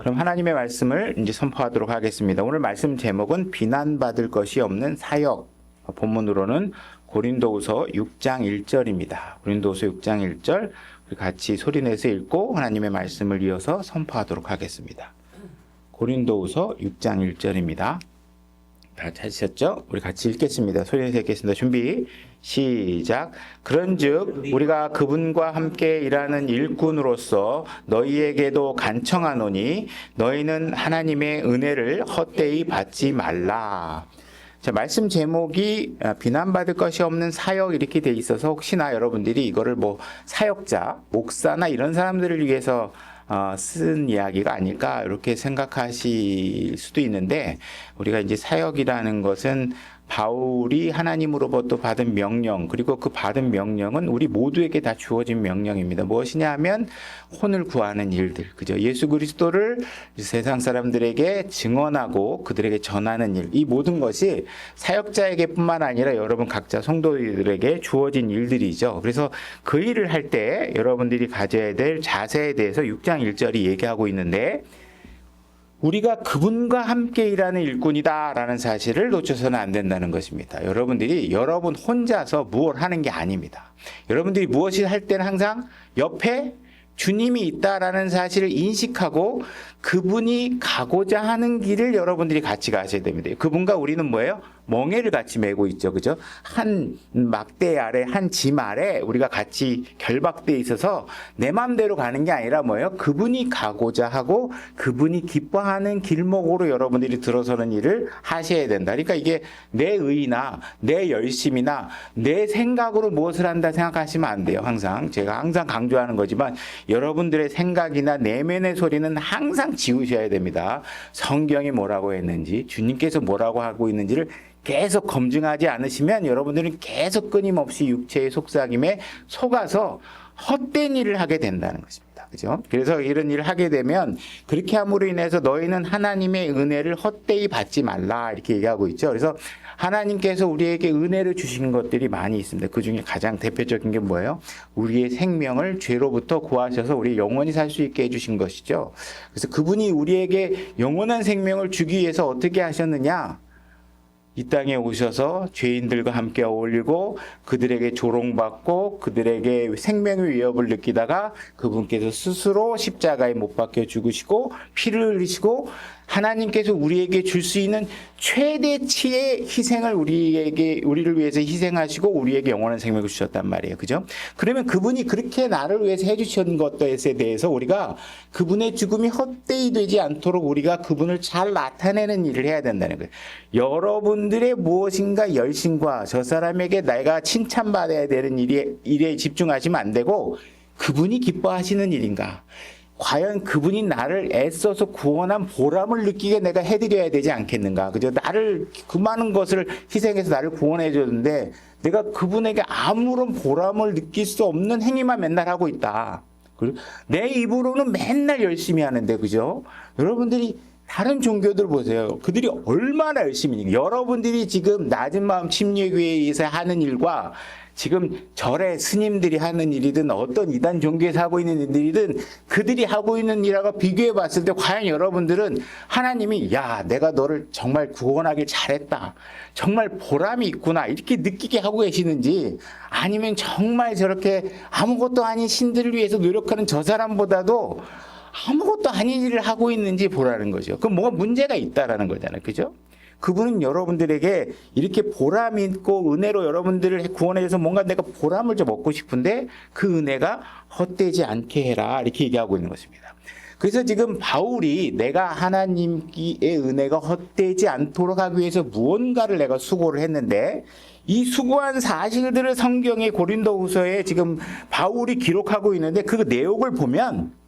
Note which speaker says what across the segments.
Speaker 1: 그럼 하나님의 말씀을 이제 선포하도록 하겠습니다. 오늘 말씀 제목은 비난받을 것이 없는 사역. 본문으로는 고린도후서 6장 1절입니다. 고린도후서 6장 1절 같이 소리내서 읽고 하나님의 말씀을 이어서 선포하도록 하겠습니다. 고린도후서 6장 1절입니다. 다 찾으셨죠? 우리 같이 읽겠습니다. 소리내서 읽겠습니다. 준비 시작. 그런즉 우리가 그분과 함께 일하는 일꾼으로서 너희에게도 간청하노니 너희는 하나님의 은혜를 헛되이 받지 말라. 자, 말씀 제목이 비난받을 것이 없는 사역 이렇게 돼 있어서 혹시나 여러분들이 이거를 뭐 사역자, 목사나 이런 사람들을 위해서 쓴 이야기가 아닐까 이렇게 생각하실 수도 있는데, 우리가 이제 사역이라는 것은 바울이 하나님으로부터 받은 명령, 그리고 그 받은 명령은 우리 모두에게 다 주어진 명령입니다. 무엇이냐 하면 혼을 구하는 일들, 그죠? 예수 그리스도를 세상 사람들에게 증언하고 그들에게 전하는 일, 이 모든 것이 사역자에게뿐만 아니라 여러분 각자 성도들에게 주어진 일들이죠. 그래서 그 일을 할 때 여러분들이 가져야 될 자세에 대해서 6장 1절이 얘기하고 있는데, 우리가 그분과 함께 일하는 일꾼이다라는 사실을 놓쳐서는 안 된다는 것입니다. 여러분들이 여러분 혼자서 무엇을 하는 게 아닙니다. 여러분들이 무엇을 할 때는 항상 옆에 주님이 있다라는 사실을 인식하고 그분이 가고자 하는 길을 여러분들이 같이 가셔야 됩니다. 그분과 우리는 뭐예요? 멍에를 같이 메고 있죠. 그죠? 한 막대 아래, 한 짐 아래 우리가 같이 결박되어 있어서 내 마음대로 가는 게 아니라 뭐예요? 그분이 가고자 하고 그분이 기뻐하는 길목으로 여러분들이 들어서는 일을 하셔야 된다. 그러니까 이게 내 의나 내 열심이나 내 생각으로 무엇을 한다 생각하시면 안 돼요. 항상. 제가 항상 강조하는 거지만 여러분들의 생각이나 내면의 소리는 항상 지우셔야 됩니다. 성경이 뭐라고 했는지, 주님께서 뭐라고 하고 있는지를 계속 검증하지 않으시면 여러분들은 계속 끊임없이 육체의 속삭임에 속아서 헛된 일을 하게 된다는 것입니다. 그죠? 그래서 이런 일을 하게 되면 그렇게 함으로 인해서 너희는 하나님의 은혜를 헛되이 받지 말라 이렇게 얘기하고 있죠. 그래서 하나님께서 우리에게 은혜를 주신 것들이 많이 있습니다. 그 중에 가장 대표적인 게 뭐예요? 우리의 생명을 죄로부터 구하셔서 우리 영원히 살 수 있게 해주신 것이죠. 그래서 그분이 우리에게 영원한 생명을 주기 위해서 어떻게 하셨느냐? 이 땅에 오셔서 죄인들과 함께 어울리고 그들에게 조롱받고 그들에게 생명의 위협을 느끼다가 그분께서 스스로 십자가에 못 박혀 죽으시고 피를 흘리시고 하나님께서 우리에게 줄 수 있는 최대치의 희생을 우리를 위해서 희생하시고 우리에게 영원한 생명을 주셨단 말이에요. 그죠? 그러면 그분이 그렇게 나를 위해서 해주신 것에 대해서 우리가 그분의 죽음이 헛되이 되지 않도록 우리가 그분을 잘 나타내는 일을 해야 된다는 거예요. 여러분들의 무엇인가 열심과 저 사람에게 내가 칭찬받아야 되는 일에 집중하시면 안 되고, 그분이 기뻐하시는 일인가? 과연 그분이 나를 애써서 구원한 보람을 느끼게 내가 해드려야 되지 않겠는가? 그죠? 나를, 그 많은 것을 희생해서 나를 구원해 줬는데 내가 그분에게 아무런 보람을 느낄 수 없는 행위만 맨날 하고 있다. 내 입으로는 맨날 열심히 하는데, 그죠? 여러분들이 다른 종교들 보세요. 그들이 얼마나 열심히, 여러분들이 지금 낮은 마음 침례교회에서 하는 일과 지금 절의 스님들이 하는 일이든 어떤 이단 종교에서 하고 있는 일들이든 그들이 하고 있는 일하고 비교해 봤을 때 과연 여러분들은 하나님이 야, 내가 너를 정말 구원하길 잘했다, 정말 보람이 있구나 이렇게 느끼게 하고 계시는지, 아니면 정말 저렇게 아무것도 아닌 신들을 위해서 노력하는 저 사람보다도 아무것도 아닌 일을 하고 있는지 보라는 거죠. 그럼 뭐가 문제가 있다라는 거잖아요. 그죠? 그분은 여러분들에게 이렇게 보람 있고 은혜로 여러분들을 구원해 줘서 뭔가 내가 보람을 좀 얻고 싶은데 그 은혜가 헛되지 않게 해라 이렇게 얘기하고 있는 것입니다. 그래서 지금 바울이 내가 하나님의 은혜가 헛되지 않도록 하기 위해서 무언가를 내가 수고를 했는데, 이 수고한 사실들을 성경의 고린도후서에 지금 바울이 기록하고 있는데 그 내용을 보면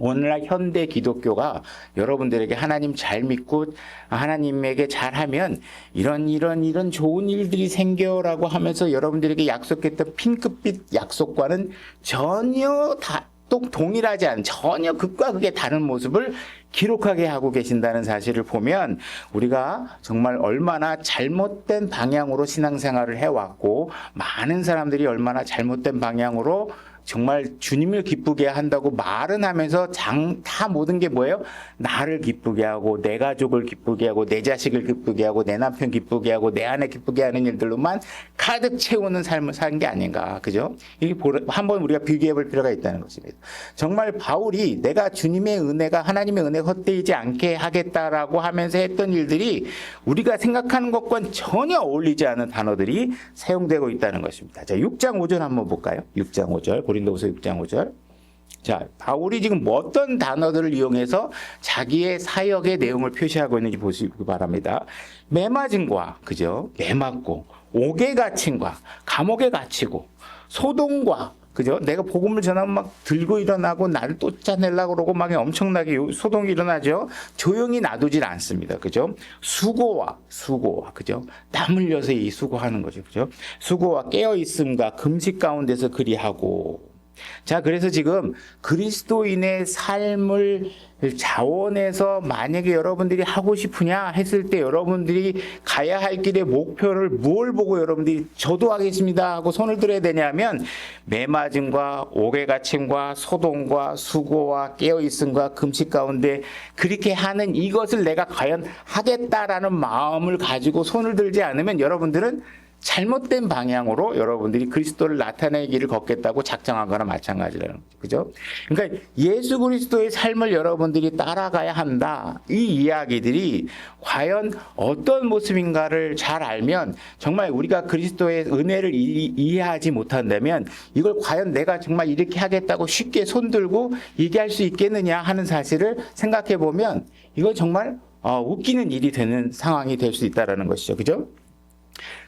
Speaker 1: 오늘날 현대 기독교가 여러분들에게 하나님 잘 믿고 하나님에게 잘하면 이런 좋은 일들이 생겨라고 하면서 여러분들에게 약속했던 핑크빛 약속과는 전혀 동일하지 않은, 전혀 극과 극의 다른 모습을 기록하게 하고 계신다는 사실을 보면 우리가 정말 얼마나 잘못된 방향으로 신앙생활을 해왔고 많은 사람들이 얼마나 잘못된 방향으로 정말 주님을 기쁘게 한다고 말은 하면서 다 모든 게 뭐예요? 나를 기쁘게 하고 내 가족을 기쁘게 하고 내 자식을 기쁘게 하고 내 남편 기쁘게 하고 내 아내 기쁘게 하는 일들로만 가득 채우는 삶을 산 게 아닌가. 그죠? 이게 한번 우리가 비교해 볼 필요가 있다는 것입니다. 정말 바울이 내가 주님의 은혜가 하나님의 은혜가 헛되이지 않게 하겠다라고 하면서 했던 일들이 우리가 생각하는 것과는 전혀 어울리지 않은 단어들이 사용되고 있다는 것입니다. 자, 6장 5절 한번 볼까요? 6장 5절, 고린도후서 6장 5절. 자, 바울이 지금 어떤 단어들을 이용해서 자기의 사역의 내용을 표시하고 있는지 보시기 바랍니다. 매맞음과, 그죠? 매맞고, 옥에 갇힘과, 감옥에 갇히고, 소동과, 그죠? 내가 복음을 전하면 막 들고 일어나고 나를 쫓아내려고 그러고 막 엄청나게 소동이 일어나죠? 조용히 놔두질 않습니다. 그죠? 수고와, 그죠? 땀 흘려서 이 수고하는 거죠. 그죠? 수고와 깨어있음과 금식 가운데서 그리하고. 자, 그래서 지금 그리스도인의 삶을 자원해서 만약에 여러분들이 하고 싶으냐 했을 때 여러분들이 가야 할 길의 목표를 뭘 보고 여러분들이 저도 하겠습니다 하고 손을 들어야 되냐면 매맞음과 옥에 갇힘과 소동과 수고와 깨어있음과 금식 가운데 그렇게 하는 이것을 내가 과연 하겠다라는 마음을 가지고 손을 들지 않으면 여러분들은 잘못된 방향으로 여러분들이 그리스도를 나타내는 길을 걷겠다고 작정한 거나 마찬가지라는 거죠. 그죠? 그러니까 예수 그리스도의 삶을 여러분들이 따라가야 한다. 이 이야기들이 과연 어떤 모습인가를 잘 알면 정말 우리가 그리스도의 은혜를 이해하지 못한다면 이걸 과연 내가 정말 이렇게 하겠다고 쉽게 손들고 얘기할 수 있겠느냐 하는 사실을 생각해 보면 이건 정말 웃기는 일이 되는 상황이 될 수 있다는 것이죠. 그죠?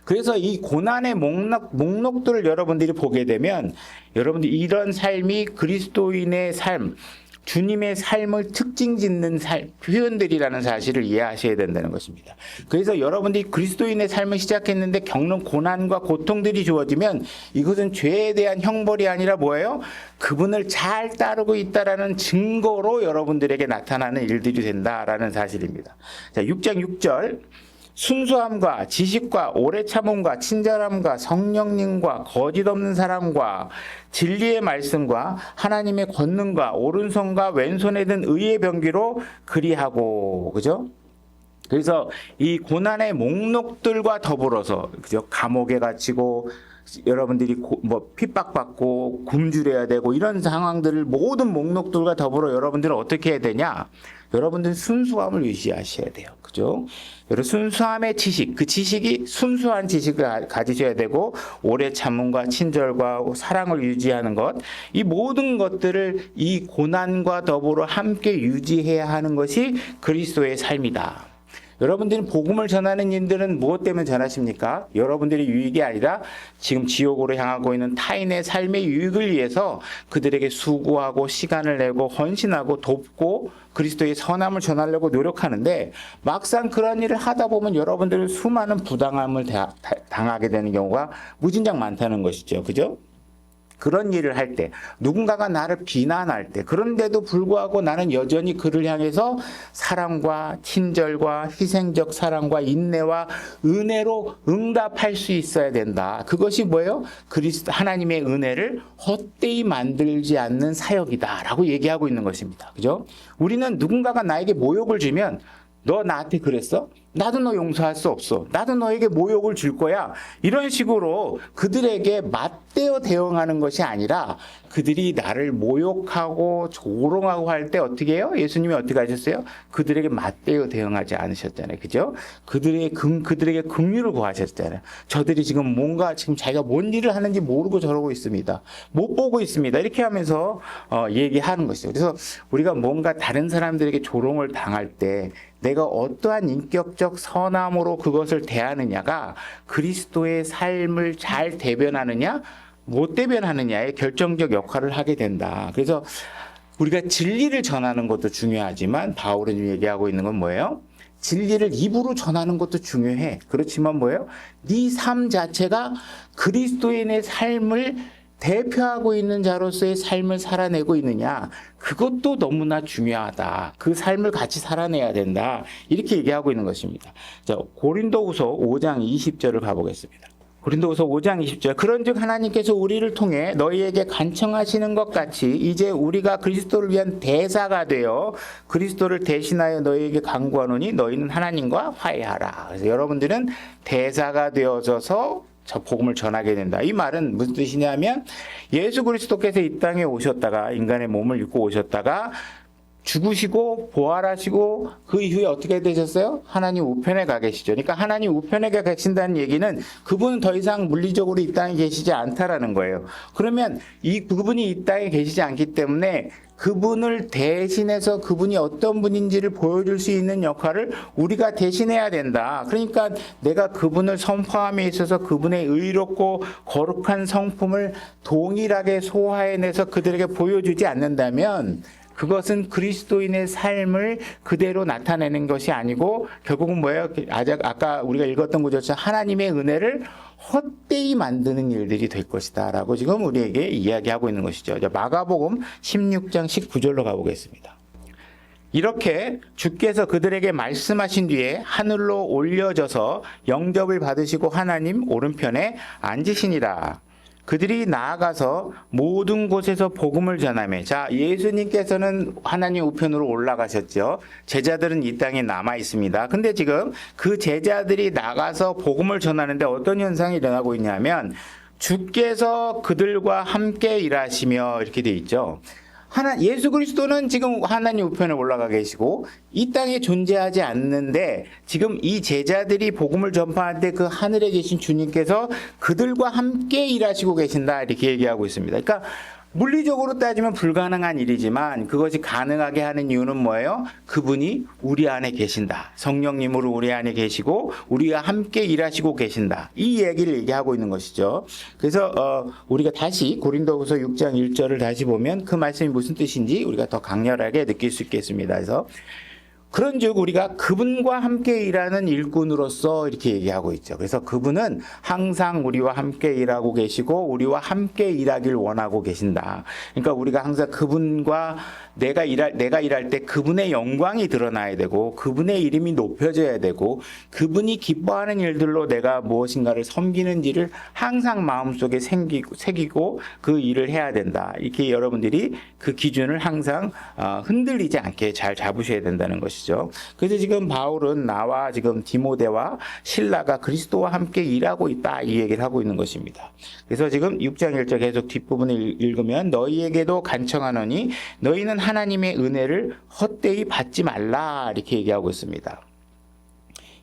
Speaker 1: 그래서 이 고난의 목록들을 여러분들이 보게 되면 여러분들이 이런 삶이 그리스도인의 삶, 주님의 삶을 특징 짓는 표현들이라는 사실을 이해하셔야 된다는 것입니다. 그래서 여러분들이 그리스도인의 삶을 시작했는데 겪는 고난과 고통들이 주어지면 이것은 죄에 대한 형벌이 아니라 뭐예요? 그분을 잘 따르고 있다라는 증거로 여러분들에게 나타나는 일들이 된다라는 사실입니다. 자, 6장 6절. 순수함과 지식과 오래 참음과 친절함과 성령님과 거짓 없는 사람과 진리의 말씀과 하나님의 권능과 오른손과 왼손에 든 의의 병기로 그리하고. 그죠? 그래서 이 고난의 목록들과 더불어서 그죠? 감옥에 갇히고 여러분들이 핍박받고 굶주려야 되고 이런 상황들을 모든 목록들과 더불어 여러분들은 어떻게 해야 되냐? 여러분들은 순수함을 유지하셔야 돼요. 그죠? 여러분 순수함의 지식, 그 지식이 순수한 지식을 가지셔야 되고 오래 참음과 친절과 사랑을 유지하는 것, 이 모든 것들을 이 고난과 더불어 함께 유지해야 하는 것이 그리스도의 삶이다. 여러분들이 복음을 전하는 일들은 무엇 때문에 전하십니까? 여러분들의 유익이 아니라 지금 지옥으로 향하고 있는 타인의 삶의 유익을 위해서 그들에게 수고하고 시간을 내고 헌신하고 돕고 그리스도의 선함을 전하려고 노력하는데 막상 그런 일을 하다 보면 여러분들은 수많은 부당함을 당하게 되는 경우가 무진장 많다는 것이죠. 그죠? 그런 일을 할 때 누군가가 나를 비난할 때 그런데도 불구하고 나는 여전히 그를 향해서 사랑과 친절과 희생적 사랑과 인내와 은혜로 응답할 수 있어야 된다. 그것이 뭐예요? 하나님의 은혜를 헛되이 만들지 않는 사역이다라고 얘기하고 있는 것입니다. 그죠? 우리는 누군가가 나에게 모욕을 주면 너 나한테 그랬어? 나도 너 용서할 수 없어. 나도 너에게 모욕을 줄 거야. 이런 식으로 그들에게 맞대어 대응하는 것이 아니라 그들이 나를 모욕하고 조롱하고 할 때 어떻게 해요? 예수님이 어떻게 하셨어요? 그들에게 맞대어 대응하지 않으셨잖아요. 그죠? 그들에게 긍휼을 구하셨잖아요. 저들이 지금 자기가 뭔 일을 하는지 모르고 저러고 있습니다. 못 보고 있습니다. 이렇게 하면서 얘기하는 것이죠. 그래서 우리가 뭔가 다른 사람들에게 조롱을 당할 때 내가 어떠한 인격적 선함으로 그것을 대하느냐가 그리스도의 삶을 잘 대변하느냐 못 대변하느냐의 결정적 역할을 하게 된다. 그래서 우리가 진리를 전하는 것도 중요하지만 바울은 얘기하고 있는 건 뭐예요? 진리를 입으로 전하는 것도 중요해. 그렇지만 뭐예요? 네 삶 자체가 그리스도인의 삶을 대표하고 있는 자로서의 삶을 살아내고 있느냐, 그것도 너무나 중요하다. 그 삶을 같이 살아내야 된다. 이렇게 얘기하고 있는 것입니다. 자, 고린도후서 5장 20절을 가보겠습니다. 고린도후서 5장 20절 그런즉 하나님께서 우리를 통해 너희에게 간청하시는 것 같이 이제 우리가 그리스도를 위한 대사가 되어 그리스도를 대신하여 너희에게 간구하노니 너희는 하나님과 화해하라. 그래서 여러분들은 대사가 되어져서 저 복음을 전하게 된다. 이 말은 무슨 뜻이냐면 예수 그리스도께서 이 땅에 오셨다가 인간의 몸을 입고 오셨다가 죽으시고 부활하시고 그 이후에 어떻게 되셨어요? 하나님 우편에 가 계시죠. 그러니까 하나님 우편에 가 계신다는 얘기는 그분은 더 이상 물리적으로 이 땅에 계시지 않다라는 거예요. 그러면 그분이 이 땅에 계시지 않기 때문에 그분을 대신해서 그분이 어떤 분인지를 보여줄 수 있는 역할을 우리가 대신해야 된다. 그러니까 내가 그분을 선포함에 있어서 그분의 의롭고 거룩한 성품을 동일하게 소화해내서 그들에게 보여주지 않는다면 그것은 그리스도인의 삶을 그대로 나타내는 것이 아니고 결국은 뭐예요? 아까 우리가 읽었던 구절처럼 하나님의 은혜를 헛되이 만드는 일들이 될 것이다 라고 지금 우리에게 이야기하고 있는 것이죠. 마가복음 16장 19절로 가보겠습니다. 이렇게 주께서 그들에게 말씀하신 뒤에 하늘로 올려져서 영접을 받으시고 하나님 오른편에 앉으시니라. 그들이 나아가서 모든 곳에서 복음을 전하며 자 예수님께서는 하나님 우편으로 올라가셨죠. 제자들은 이 땅에 남아 있습니다. 근데 지금 그 제자들이 나가서 복음을 전하는데 어떤 현상이 일어나고 있냐면 주께서 그들과 함께 일하시며 이렇게 돼 있죠. 예수 그리스도는 지금 하나님 우편에 올라가 계시고 이 땅에 존재하지 않는데 지금 이 제자들이 복음을 전파할 때 그 하늘에 계신 주님께서 그들과 함께 일하시고 계신다 이렇게 얘기하고 있습니다. 그러니까 물리적으로 따지면 불가능한 일이지만 그것이 가능하게 하는 이유는 뭐예요? 그분이 우리 안에 계신다. 성령님으로 우리 안에 계시고 우리와 함께 일하시고 계신다. 이 얘기를 얘기하고 있는 것이죠. 그래서 우리가 다시 고린도후서 6장 1절을 다시 보면 그 말씀이 무슨 뜻인지 우리가 더 강렬하게 느낄 수 있겠습니다. 그래서 그런즉 우리가 그분과 함께 일하는 일꾼으로서 이렇게 얘기하고 있죠. 그래서 그분은 항상 우리와 함께 일하고 계시고 우리와 함께 일하길 원하고 계신다. 그러니까 우리가 항상 그분과 내가 일할 때 그분의 영광이 드러나야 되고 그분의 이름이 높여져야 되고 그분이 기뻐하는 일들로 내가 무엇인가를 섬기는지를 항상 마음속에 새기고 그 일을 해야 된다. 이렇게 여러분들이 그 기준을 항상 흔들리지 않게 잘 잡으셔야 된다는 것이죠. 그래서 지금 바울은 나와 지금 디모데와 실라가 그리스도와 함께 일하고 있다 이 얘기를 하고 있는 것입니다. 그래서 지금 6장 1절 계속 뒷부분을 읽으면 너희에게도 간청하노니 너희는 하나님의 은혜를 헛되이 받지 말라 이렇게 얘기하고 있습니다.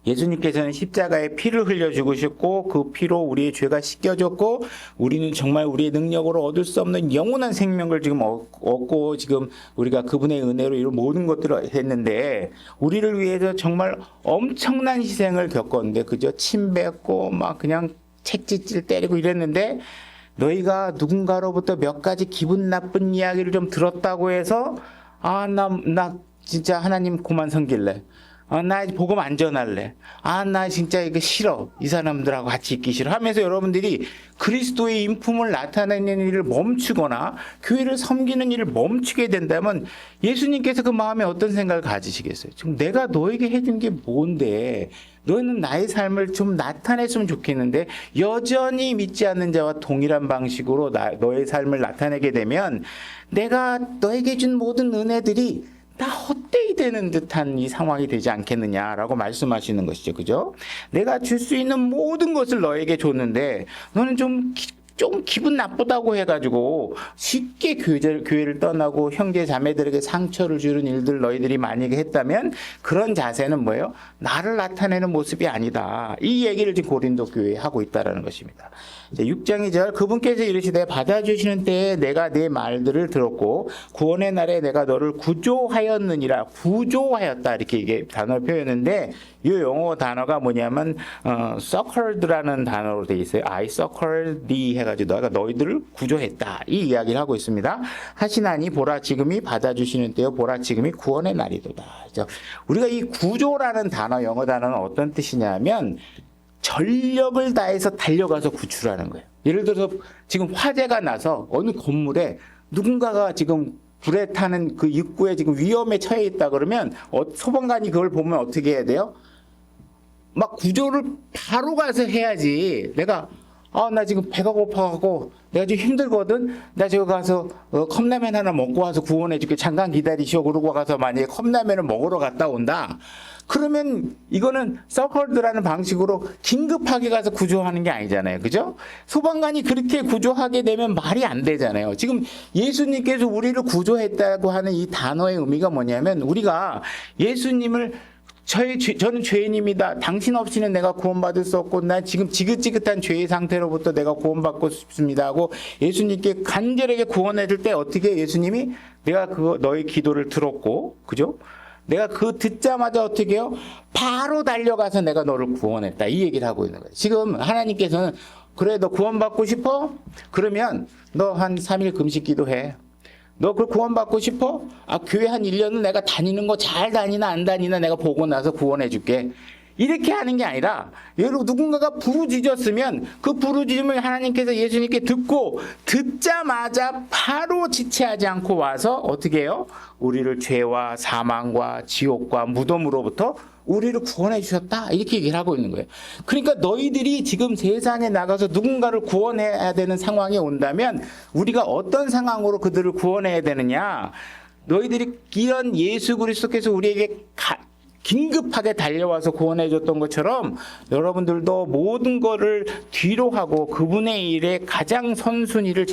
Speaker 1: 예수님께서는 십자가에 피를 흘려 죽으셨고 그 피로 우리의 죄가 씻겨졌고 우리는 정말 우리의 능력으로 얻을 수 없는 영원한 생명을 지금 얻고 지금 우리가 그분의 은혜로 이런 모든 것들을 했는데 우리를 위해서 정말 엄청난 희생을 겪었는데 그저 침 뱉고 막 그냥 채찍질 때리고 이랬는데 너희가 누군가로부터 몇 가지 기분 나쁜 이야기를 좀 들었다고 해서 나 진짜 하나님 그만 섬길래. 나 복음 안 전할래. 나 진짜 이거 싫어. 이 사람들하고 같이 있기 싫어. 하면서 여러분들이 그리스도의 인품을 나타내는 일을 멈추거나 교회를 섬기는 일을 멈추게 된다면 예수님께서 그 마음에 어떤 생각을 가지시겠어요? 지금 내가 너에게 해준 게 뭔데? 너는 나의 삶을 좀 나타냈으면 좋겠는데 여전히 믿지 않는 자와 동일한 방식으로 너의 삶을 나타내게 되면 내가 너에게 준 모든 은혜들이 다 헛되이 되는 듯한 이 상황이 되지 않겠느냐라고 말씀하시는 것이죠. 그죠? 내가 줄 수 있는 모든 것을 너에게 줬는데 너는 좀 기분 나쁘다고 해가지고 쉽게 교회를 떠나고 형제 자매들에게 상처를 주는 일들 너희들이 만약에 했다면 그런 자세는 뭐예요? 나를 나타내는 모습이 아니다. 이 얘기를 지금 고린도 교회에 하고 있다는 것입니다. 6장 2절 그분께서 이르시되 받아주시는 때에 내가 네 말들을 들었고 구원의 날에 내가 너를 구조하였느니라. 구조하였다 이렇게 이게 단어를 표현했는데 이 영어 단어가 뭐냐면 succored라는 단어로 되어 있어요. I succored thee 해가지고 내가 너희들을 구조했다 이 이야기를 하고 있습니다. 하시나니 보라 지금이 받아주시는 때요 보라 지금이 구원의 날이도다. 그렇죠? 우리가 이 구조라는 단어 영어 단어는 어떤 뜻이냐면 전력을 다해서 달려가서 구출하는 거예요. 예를 들어서 지금 화재가 나서 어느 건물에 누군가가 지금 불에 타는 그 입구에 지금 위험에 처해 있다 그러면 소방관이 그걸 보면 어떻게 해야 돼요? 막 구조를 바로 가서 해야지. 내가 나 지금 배가 고파갖고 내가 지금 힘들거든. 나 저기 가서 컵라면 하나 먹고 와서 구원해줄게. 잠깐 기다리시오. 그러고 가서 만약에 컵라면을 먹으러 갔다 온다. 그러면 이거는 서폴드라는 방식으로 긴급하게 가서 구조하는 게 아니잖아요. 그죠? 소방관이 그렇게 구조하게 되면 말이 안 되잖아요. 지금 예수님께서 우리를 구조했다고 하는 이 단어의 의미가 뭐냐면 우리가 예수님을 저는 죄인입니다. 당신 없이는 내가 구원받을 수 없고 난 지금 지긋지긋한 죄의 상태로부터 내가 구원받고 싶습니다 하고 예수님께 간절하게 구원해 줄 때 어떻게 예수님이 내가 너의 기도를 들었고 그죠? 내가 듣자마자 어떻게 해요? 바로 달려가서 내가 너를 구원했다. 이 얘기를 하고 있는 거예요. 지금 하나님께서는 그래 너 구원받고 싶어? 그러면 너 한 3일 금식 기도해. 너 그 구원받고 싶어? 교회 한 1년은 내가 다니는 거 잘 다니나 안 다니나 내가 보고 나서 구원해 줄게. 이렇게 하는 게 아니라 여러분 누군가가 부르짖었으면 그 부르짖음을 하나님께서 예수님께 듣자마자 바로 지체하지 않고 와서 어떻게 해요? 우리를 죄와 사망과 지옥과 무덤으로부터 우리를 구원해 주셨다. 이렇게 얘기를 하고 있는 거예요. 그러니까 너희들이 지금 세상에 나가서 누군가를 구원해야 되는 상황에 온다면 우리가 어떤 상황으로 그들을 구원해야 되느냐? 너희들이 이런 예수 그리스도께서 우리에게 긴급하게 달려와서 구원해 줬던 것처럼 여러분들도 모든 거를 뒤로 하고 그분의 일에 가장 선순위를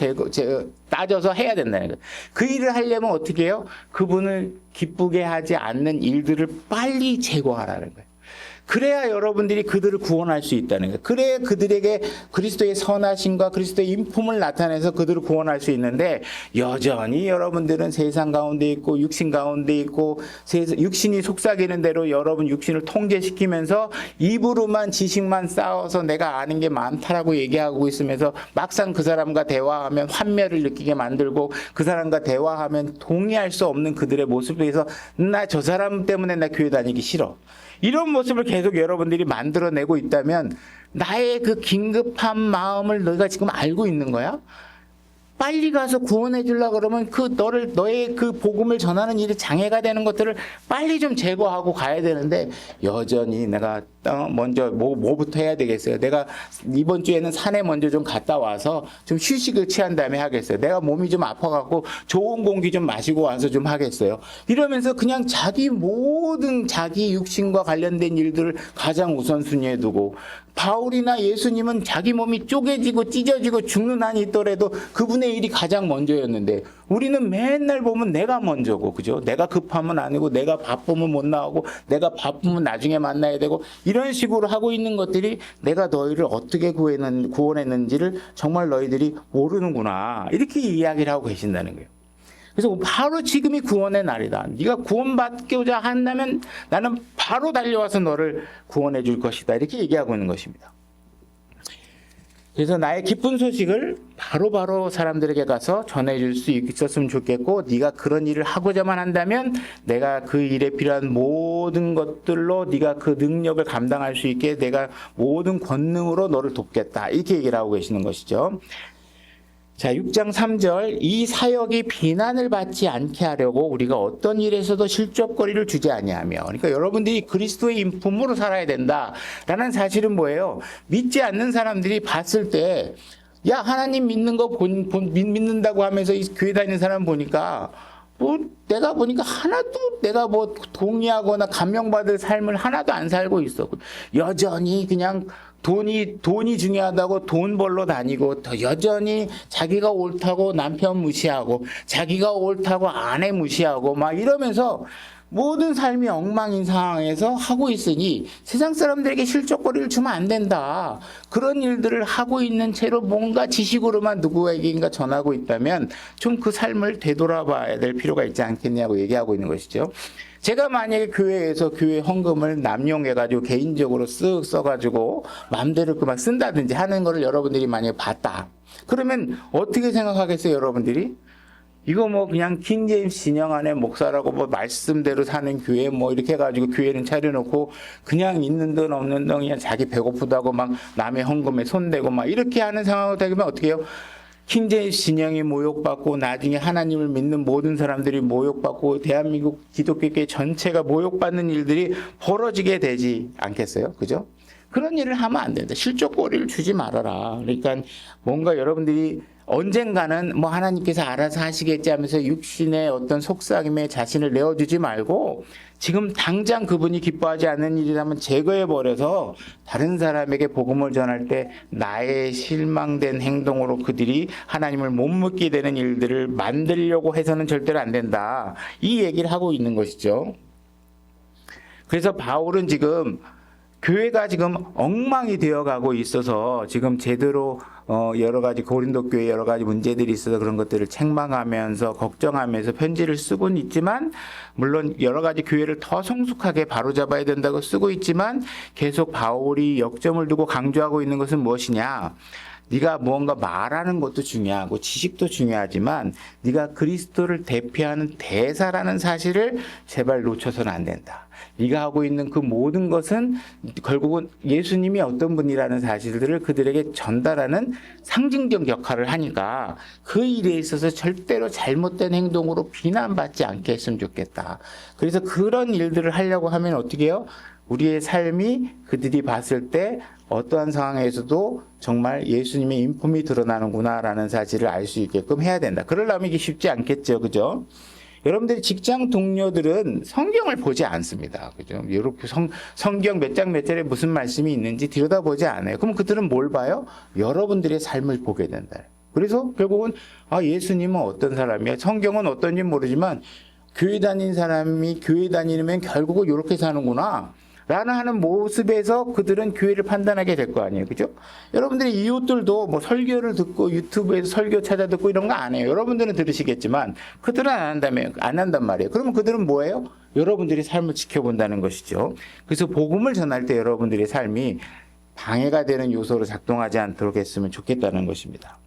Speaker 1: 따져서 해야 된다는 거예요. 그 일을 하려면 어떻게 해요? 그분을 기쁘게 하지 않는 일들을 빨리 제거하라는 거예요. 그래야 여러분들이 그들을 구원할 수 있다는 거예요. 그래야 그들에게 그리스도의 선하심과 그리스도의 인품을 나타내서 그들을 구원할 수 있는데 여전히 여러분들은 세상 가운데 있고 육신 가운데 있고 육신이 속삭이는 대로 여러분 육신을 통제시키면서 입으로만 지식만 쌓아서 내가 아는 게 많다라고 얘기하고 있으면서 막상 그 사람과 대화하면 환멸을 느끼게 만들고 그 사람과 대화하면 동의할 수 없는 그들의 모습에서 나 저 사람 때문에 나 교회 다니기 싫어. 이런 모습을 계속 여러분들이 만들어내고 있다면 나의 그 긴급한 마음을 너희가 지금 알고 있는 거야? 빨리 가서 구원해 주려고 그러면 너의 그 복음을 전하는 일이 장애가 되는 것들을 빨리 좀 제거하고 가야 되는데 여전히 내가 먼저 뭐부터 해야 되겠어요? 내가 이번 주에는 산에 먼저 좀 갔다 와서 좀 휴식을 취한 다음에 하겠어요. 내가 몸이 좀 아파갖고 좋은 공기 좀 마시고 와서 좀 하겠어요. 이러면서 그냥 자기 육신과 관련된 일들을 가장 우선순위에 두고 바울이나 예수님은 자기 몸이 쪼개지고 찢어지고 죽는 한이 있더라도 그분의 일이 가장 먼저였는데 우리는 맨날 보면 내가 먼저고 그죠? 내가 급하면 아니고 내가 바쁘면 못 나오고 내가 바쁘면 나중에 만나야 되고 이런 식으로 하고 있는 것들이 내가 너희를 어떻게 구원했는지를 정말 너희들이 모르는구나 이렇게 이야기를 하고 계신다는 거예요. 그래서 바로 지금이 구원의 날이다. 네가 구원받고자 한다면 나는 바로 달려와서 너를 구원해 줄 것이다. 이렇게 얘기하고 있는 것입니다. 그래서 나의 기쁜 소식을 바로바로 사람들에게 가서 전해줄 수 있었으면 좋겠고 네가 그런 일을 하고자만 한다면 내가 그 일에 필요한 모든 것들로 네가 그 능력을 감당할 수 있게 내가 모든 권능으로 너를 돕겠다. 이렇게 얘기를 하고 계시는 것이죠. 자, 6장 3절 이 사역이 비난을 받지 않게 하려고 우리가 어떤 일에서도 실족거리를 주지 아니하며 그러니까 여러분들이 그리스도의 인품으로 살아야 된다라는 사실은 뭐예요? 믿지 않는 사람들이 봤을 때 야 하나님 믿는 거 믿는다고 하면서 이 교회 다니는 사람 보니까 내가 보니까 하나도 내가 동의하거나 감명받을 삶을 하나도 안 살고 있어. 여전히 그냥 돈이 중요하다고 돈 벌러 다니고 더 여전히 자기가 옳다고 남편 무시하고 자기가 옳다고 아내 무시하고 막 이러면서 모든 삶이 엉망인 상황에서 하고 있으니 세상 사람들에게 실족거리를 주면 안 된다. 그런 일들을 하고 있는 채로 뭔가 지식으로만 누구에게인가 전하고 있다면 좀 그 삶을 되돌아봐야 될 필요가 있지 않겠냐고 얘기하고 있는 것이죠. 제가 만약에 교회에서 교회 헌금을 남용해가지고 개인적으로 쓱 써가지고 마음대로 막 쓴다든지 하는 거를 여러분들이 만약에 봤다. 그러면 어떻게 생각하겠어요, 여러분들이? 이거 그냥 킹제임스 진영 안에 목사라고 말씀대로 사는 교회 이렇게 해가지고 교회는 차려놓고 그냥 있는 돈 없는 돈 그냥 자기 배고프다고 막 남의 헌금에 손대고 막 이렇게 하는 상황으로 되면 어떻게 해요? 킹제임스 진영이 모욕받고 나중에 하나님을 믿는 모든 사람들이 모욕받고 대한민국 기독교계 전체가 모욕받는 일들이 벌어지게 되지 않겠어요? 그죠? 그런 일을 하면 안 된다. 실족 꼬리를 주지 말아라. 그러니까 뭔가 여러분들이 언젠가는 뭐 하나님께서 알아서 하시겠지 하면서 육신의 어떤 속삭임에 자신을 내어주지 말고 지금 당장 그분이 기뻐하지 않는 일이라면 제거해버려서 다른 사람에게 복음을 전할 때 나의 실망된 행동으로 그들이 하나님을 못 믿게 되는 일들을 만들려고 해서는 절대로 안 된다. 이 얘기를 하고 있는 것이죠. 그래서 바울은 지금 교회가 지금 엉망이 되어가고 있어서 지금 제대로 여러 가지 고린도 교회 여러 가지 문제들이 있어서 그런 것들을 책망하면서 걱정하면서 편지를 쓰고는 있지만 물론 여러 가지 교회를 더 성숙하게 바로잡아야 된다고 쓰고 있지만 계속 바울이 역점을 두고 강조하고 있는 것은 무엇이냐? 네가 무언가 말하는 것도 중요하고 지식도 중요하지만 네가 그리스도를 대표하는 대사라는 사실을 제발 놓쳐서는 안 된다. 네가 하고 있는 그 모든 것은 결국은 예수님이 어떤 분이라는 사실들을 그들에게 전달하는 상징적 역할을 하니까 그 일에 있어서 절대로 잘못된 행동으로 비난받지 않게 했으면 좋겠다. 그래서 그런 일들을 하려고 하면 어떻게 해요? 우리의 삶이 그들이 봤을 때 어떠한 상황에서도 정말 예수님의 인품이 드러나는구나라는 사실을 알 수 있게끔 해야 된다. 그러려면 이게 쉽지 않겠죠. 그죠? 여러분들이 직장 동료들은 성경을 보지 않습니다. 그죠? 이렇게 성경 몇 장 몇 절에 무슨 말씀이 있는지 들여다보지 않아요. 그럼 그들은 뭘 봐요? 여러분들의 삶을 보게 된다. 그래서 결국은 예수님은 어떤 사람이야? 성경은 어떤지 모르지만 교회 다닌 사람이 교회 다니면 결국은 이렇게 사는구나. 라는 하는 모습에서 그들은 교회를 판단하게 될 거 아니에요. 그죠? 여러분들이 이웃들도 뭐 설교를 듣고 유튜브에서 설교 찾아 듣고 이런 거 안 해요. 여러분들은 들으시겠지만 그들은 안 한단 말이에요. 그러면 그들은 뭐예요? 여러분들이 삶을 지켜본다는 것이죠. 그래서 복음을 전할 때 여러분들의 삶이 방해가 되는 요소로 작동하지 않도록 했으면 좋겠다는 것입니다.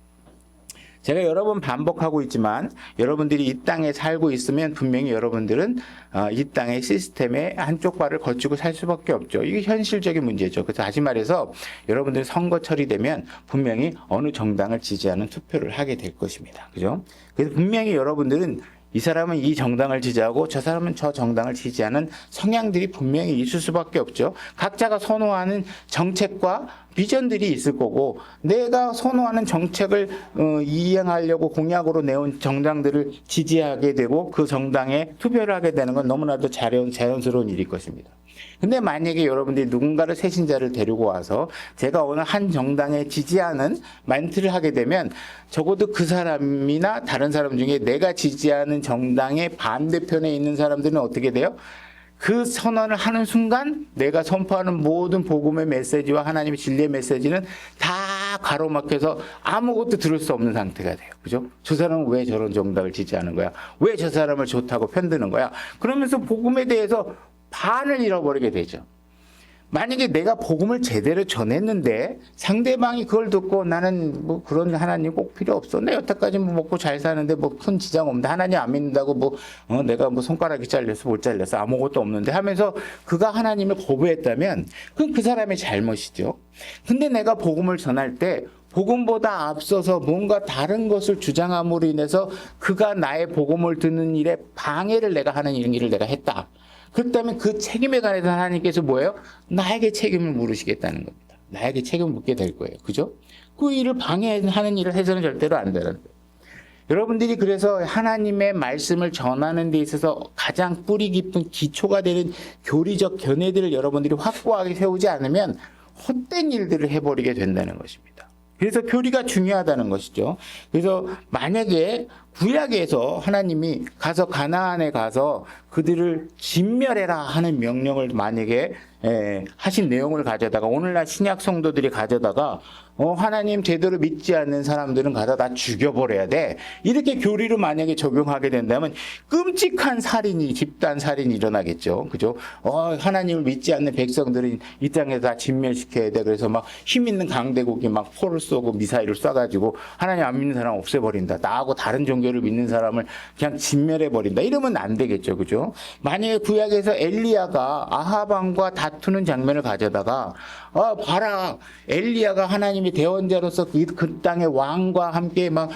Speaker 1: 제가 여러 번 반복하고 있지만 여러분들이 이 땅에 살고 있으면 분명히 여러분들은 이 땅의 시스템의 한쪽 발을 거치고 살 수밖에 없죠. 이게 현실적인 문제죠. 그래서 다시 말해서 여러분들이 선거철이 되면 분명히 어느 정당을 지지하는 투표를 하게 될 것입니다. 그죠? 그래서 분명히 여러분들은 이 사람은 이 정당을 지지하고 저 사람은 저 정당을 지지하는 성향들이 분명히 있을 수밖에 없죠. 각자가 선호하는 정책과 비전들이 있을 거고 내가 선호하는 정책을 이행하려고 공약으로 내온 정당들을 지지하게 되고 그 정당에 투표를 하게 되는 건 너무나도 자연스러운 일일 것입니다. 근데 만약에 여러분들이 누군가를 새신자를 데리고 와서 제가 어느 한 정당에 지지하는 멘트를 하게 되면 적어도 그 사람이나 다른 사람 중에 내가 지지하는 정당의 반대편에 있는 사람들은 어떻게 돼요? 그 선언을 하는 순간 내가 선포하는 모든 복음의 메시지와 하나님의 진리의 메시지는 다 가로막혀서 아무것도 들을 수 없는 상태가 돼요. 그죠? 저 사람은 왜 저런 정당을 지지하는 거야? 왜 저 사람을 좋다고 편드는 거야? 그러면서 복음에 대해서 반을 잃어버리게 되죠. 만약에 내가 복음을 제대로 전했는데 상대방이 그걸 듣고 나는 뭐 그런 하나님 꼭 필요 없어. 내 여태까지 뭐 먹고 잘 사는데 뭐 큰 지장 없는데 하나님 안 믿는다고 내가 뭐 손가락이 잘렸어 못 잘렸어 아무것도 없는데 하면서 그가 하나님을 거부했다면 그건 그 사람의 잘못이죠. 근데 내가 복음을 전할 때 복음보다 앞서서 뭔가 다른 것을 주장함으로 인해서 그가 나의 복음을 듣는 일에 방해를 내가 하는 일을 내가 했다. 그렇다면 그 책임에 관해서 하나님께서 뭐예요? 나에게 책임을 물으시겠다는 겁니다. 나에게 책임을 묻게 될 거예요. 그죠? 그 일을 방해하는 일을 해서는 절대로 안 되는 거예요. 여러분들이 그래서 하나님의 말씀을 전하는 데 있어서 가장 뿌리 깊은 기초가 되는 교리적 견해들을 여러분들이 확고하게 세우지 않으면 헛된 일들을 해버리게 된다는 것입니다. 그래서 교리가 중요하다는 것이죠. 그래서 만약에 구약에서 하나님이 가서 가나안에 가서 그들을 진멸해라 하는 명령을 만약에 하신 내용을 가져다가 오늘날 신약 성도들이 가져다가 하나님 제대로 믿지 않는 사람들은 가서 다 죽여버려야 돼. 이렇게 교리를 만약에 적용하게 된다면 끔찍한 살인이 집단 살인이 일어나겠죠. 그죠? 하나님을 믿지 않는 백성들은 이 땅에 다 진멸시켜야 돼. 그래서 막 힘 있는 강대국이 막 포를 쏘고 미사일을 쏴가지고 하나님 안 믿는 사람 없애버린다. 나하고 다른 종교를 믿는 사람을 그냥 진멸해버린다. 이러면 안 되겠죠. 그죠? 만약에 구약에서 엘리야가 아합 왕과 다투는 장면을 가져다가 봐라 엘리야가 하나님의 대언자로서 그 땅의 왕과 함께 막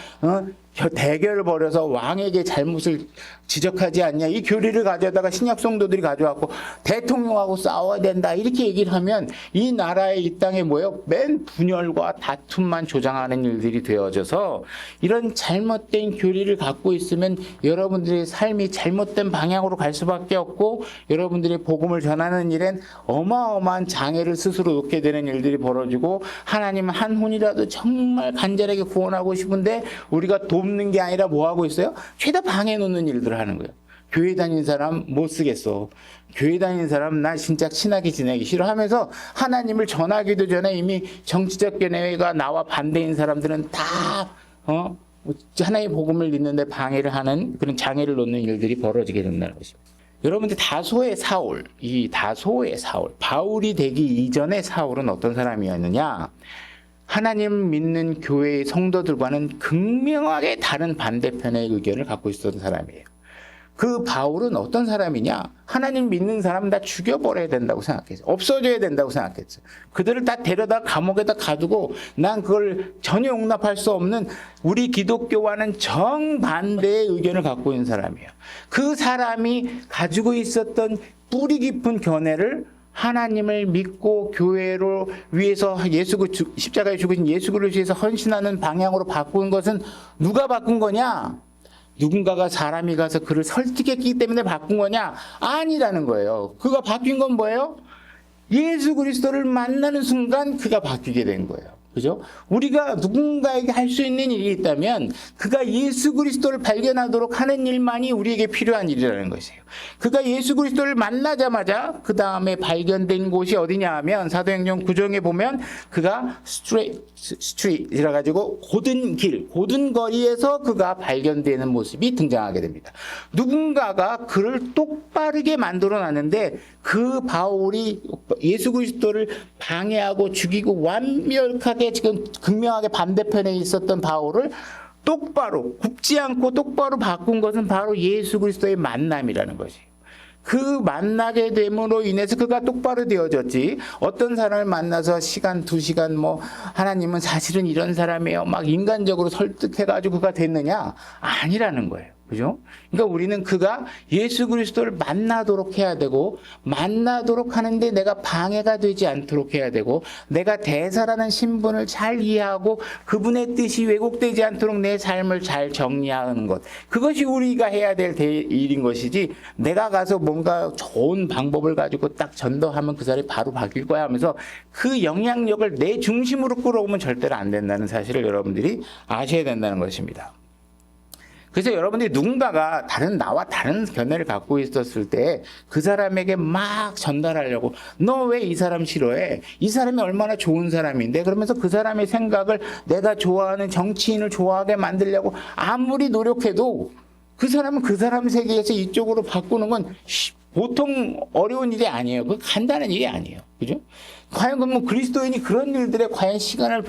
Speaker 1: 대결을 벌여서 왕에게 잘못을 지적하지 않냐, 이 교리를 가져다가 신약 성도들이 가져왔고 대통령하고 싸워야 된다 이렇게 얘기를 하면 이 나라의 이 땅에 뭐예요? 맨 분열과 다툼만 조장하는 일들이 되어져서 이런 잘못된 교리를 갖고 있으면 여러분들의 삶이 잘못된 방향으로 갈 수밖에 없고 여러분들이 복음을 전하는 일엔 어마어마한 장애를 스스로 놓게 되는 일들이 벌어지고 하나님은 한 혼이라도 정말 간절하게 구원하고 싶은데 우리가 돕는 게 아니라 뭐 하고 있어요? 죄다 방해 놓는 일들을 하는 거예요. 교회 다니는 사람 못 쓰겠어. 교회 다니는 사람 나 진짜 친하게 지내기 싫어하면서 하나님을 전하기도 전에 이미 정치적 견해가 나와 반대인 사람들은 다 하나님의 복음을 믿는데 방해를 하는 그런 장애를 놓는 일들이 벌어지게 된다는 것입니다. 여러분들 다소의 사울, 바울이 되기 이전의 사울은 어떤 사람이었느냐? 하나님 믿는 교회의 성도들과는 극명하게 다른 반대편의 의견을 갖고 있었던 사람이에요. 그 바울은 어떤 사람이냐? 하나님 믿는 사람 다 죽여버려야 된다고 생각했어요. 없어져야 된다고 생각했어요. 그들을 다 데려다 감옥에다 가두고 난 그걸 전혀 용납할 수 없는 우리 기독교와는 정반대의 의견을 갖고 있는 사람이에요. 그 사람이 가지고 있었던 뿌리 깊은 견해를 하나님을 믿고 교회로 위해서 십자가에 죽으신 예수 그리스도를 위해서 헌신하는 방향으로 바꾼 것은 누가 바꾼 거냐? 누군가가 사람이 가서 그를 설득했기 때문에 바꾼 거냐? 아니라는 거예요. 그가 바뀐 건 뭐예요? 예수 그리스도를 만나는 순간 그가 바뀌게 된 거예요. 그죠? 우리가 누군가에게 할 수 있는 일이 있다면 그가 예수 그리스도를 발견하도록 하는 일만이 우리에게 필요한 일이라는 것이에요. 그가 예수 그리스도를 만나자마자 그 다음에 발견된 곳이 어디냐 하면 사도행전 9장에 보면 그가 스트리트라 가지고 고든 길, 고든 거리에서 그가 발견되는 모습이 등장하게 됩니다. 누군가가 그를 똑바르게 만들어 놨는데 그 바울이 예수 그리스도를 방해하고 죽이고 완벽하게 지금 극명하게 반대편에 있었던 바울을 똑바로 굽지 않고 똑바로 바꾼 것은 바로 예수 그리스도의 만남이라는 것이에요. 그 만나게 됨으로 인해서 그가 똑바로 되어졌지. 어떤 사람을 만나서 시간, 2시간 하나님은 사실은 이런 사람이에요. 막 인간적으로 설득해가지고 그가 됐느냐? 아니라는 거예요. 그죠? 그러니까 우리는 그가 예수 그리스도를 만나도록 해야 되고, 만나도록 하는데 내가 방해가 되지 않도록 해야 되고, 내가 대사라는 신분을 잘 이해하고 그분의 뜻이 왜곡되지 않도록 내 삶을 잘 정리하는 것. 그것이 우리가 해야 될 일인 것이지, 내가 가서 뭔가 좋은 방법을 가지고 딱 전도하면 그 사람이 바로 바뀔 거야 하면서 그 영향력을 내 중심으로 끌어오면 절대로 안 된다는 사실을 여러분들이 아셔야 된다는 것입니다. 그래서 여러분들이 누군가가 나와 다른 견해를 갖고 있었을 때 그 사람에게 막 전달하려고 너 왜 이 사람 싫어해? 이 사람이 얼마나 좋은 사람인데? 그러면서 그 사람의 생각을 내가 좋아하는 정치인을 좋아하게 만들려고 아무리 노력해도 그 사람은 그 사람 세계에서 이쪽으로 바꾸는 건 보통 어려운 일이 아니에요. 그 간단한 일이 아니에요. 그죠? 과연 그러면 그리스도인이 그런 일들에 과연 시간을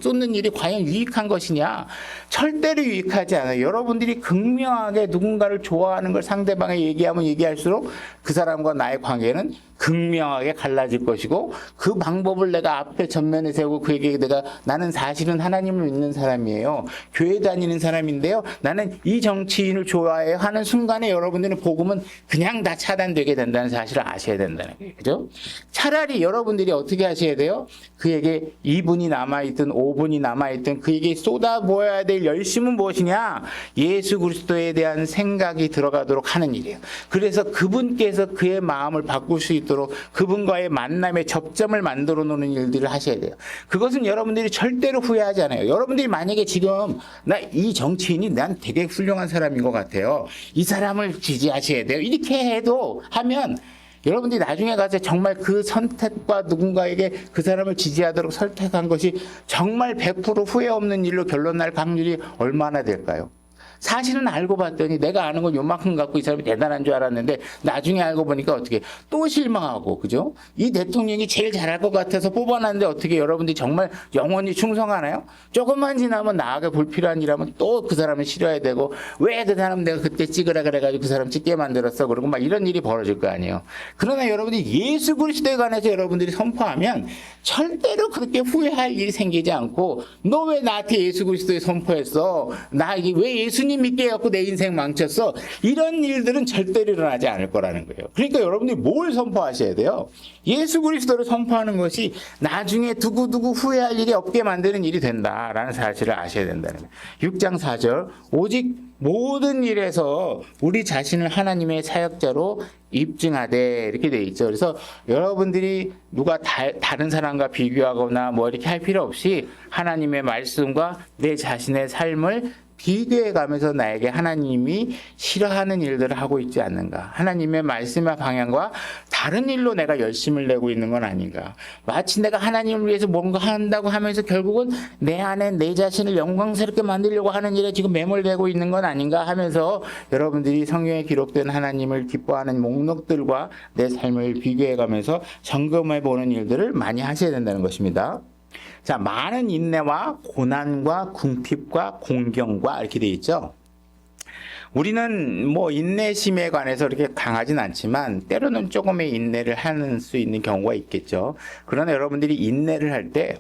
Speaker 1: 쏟는 일이 과연 유익한 것이냐? 절대로 유익하지 않아요. 여러분들이 극명하게 누군가를 좋아하는 걸 상대방에 얘기하면 얘기할수록 그 사람과 나의 관계는 극명하게 갈라질 것이고 그 방법을 내가 앞에 전면에 세우고 그에게 나는 사실은 하나님을 믿는 사람이에요. 교회 다니는 사람인데요. 나는 이 정치인을 좋아해요 하는 순간에 여러분들의 복음은 그냥 다 차단되게 된다는 사실을 아셔야 된다는 거예요. 그죠? 차라리 여러분들이 어떻게 하셔야 돼요? 그에게 2분이 남아있든 5분이 남아있든 그에게 쏟아부어야 될 열심은 무엇이냐? 예수 그리스도에 대한 생각이 들어가도록 하는 일이에요. 그래서 그분께서 그의 마음을 바꿀 수 있도록 그분과의 만남의 접점을 만들어 놓는 일들을 하셔야 돼요. 그것은 여러분들이 절대로 후회하지 않아요. 여러분들이 만약에 지금 나 이 정치인이 난 되게 훌륭한 사람인 것 같아요. 이 사람을 지지하셔야 돼요. 이렇게 하면 여러분들이 나중에 가서 정말 그 선택과 누군가에게 그 사람을 지지하도록 설득한 것이 정말 100% 후회 없는 일로 결론 날 확률이 얼마나 될까요? 사실은 알고 봤더니 내가 아는 건 요만큼 갖고 이 사람이 대단한 줄 알았는데 나중에 알고 보니까 어떻게 또 실망하고, 그죠? 이 대통령이 제일 잘할 것 같아서 뽑아놨는데 어떻게 여러분들이 정말 영원히 충성하나요? 조금만 지나면 나에게 불필요한 일하면 또 그 사람을 싫어야 되고, 왜 그 사람 내가 그때 찍으라 그래가지고 그 사람 찍게 만들었어, 그러고 막 이런 일이 벌어질 거 아니에요. 그러나 여러분들이 예수 그리스도에 관해서 여러분들이 선포하면 절대로 그렇게 후회할 일이 생기지 않고, 너 왜 나한테 예수 그리스도에 선포했어? 나 이게 왜 예수님 믿게 해갖고 내 인생 망쳤어? 이런 일들은 절대로 일어나지 않을 거라는 거예요. 그러니까 여러분들이 뭘 선포하셔야 돼요? 예수 그리스도를 선포하는 것이 나중에 두고두고 후회할 일이 없게 만드는 일이 된다라는 사실을 아셔야 된다는 거예요. 6장 4절, 오직 모든 일에서 우리 자신을 하나님의 사역자로 입증하되, 이렇게 돼 있죠. 그래서 여러분들이 누가 다른 사람과 비교하거나 뭐 이렇게 할 필요 없이 하나님의 말씀과 내 자신의 삶을 비교해 가면서 나에게 하나님이 싫어하는 일들을 하고 있지 않는가, 하나님의 말씀의 방향과 다른 일로 내가 열심을 내고 있는 건 아닌가, 마치 내가 하나님을 위해서 뭔가 한다고 하면서 결국은 내 안에 내 자신을 영광스럽게 만들려고 하는 일에 지금 매몰되고 있는 건 아닌가 하면서 여러분들이 성경에 기록된 하나님을 기뻐하는 목록들과 내 삶을 비교해 가면서 점검해 보는 일들을 많이 하셔야 된다는 것입니다. 자, 많은 인내와 고난과 궁핍과 공경과 이렇게 되어 있죠. 우리는 뭐 인내심에 관해서 이렇게 강하진 않지만 때로는 조금의 인내를 하는 수 있는 경우가 있겠죠. 그러나 여러분들이 인내를 할 때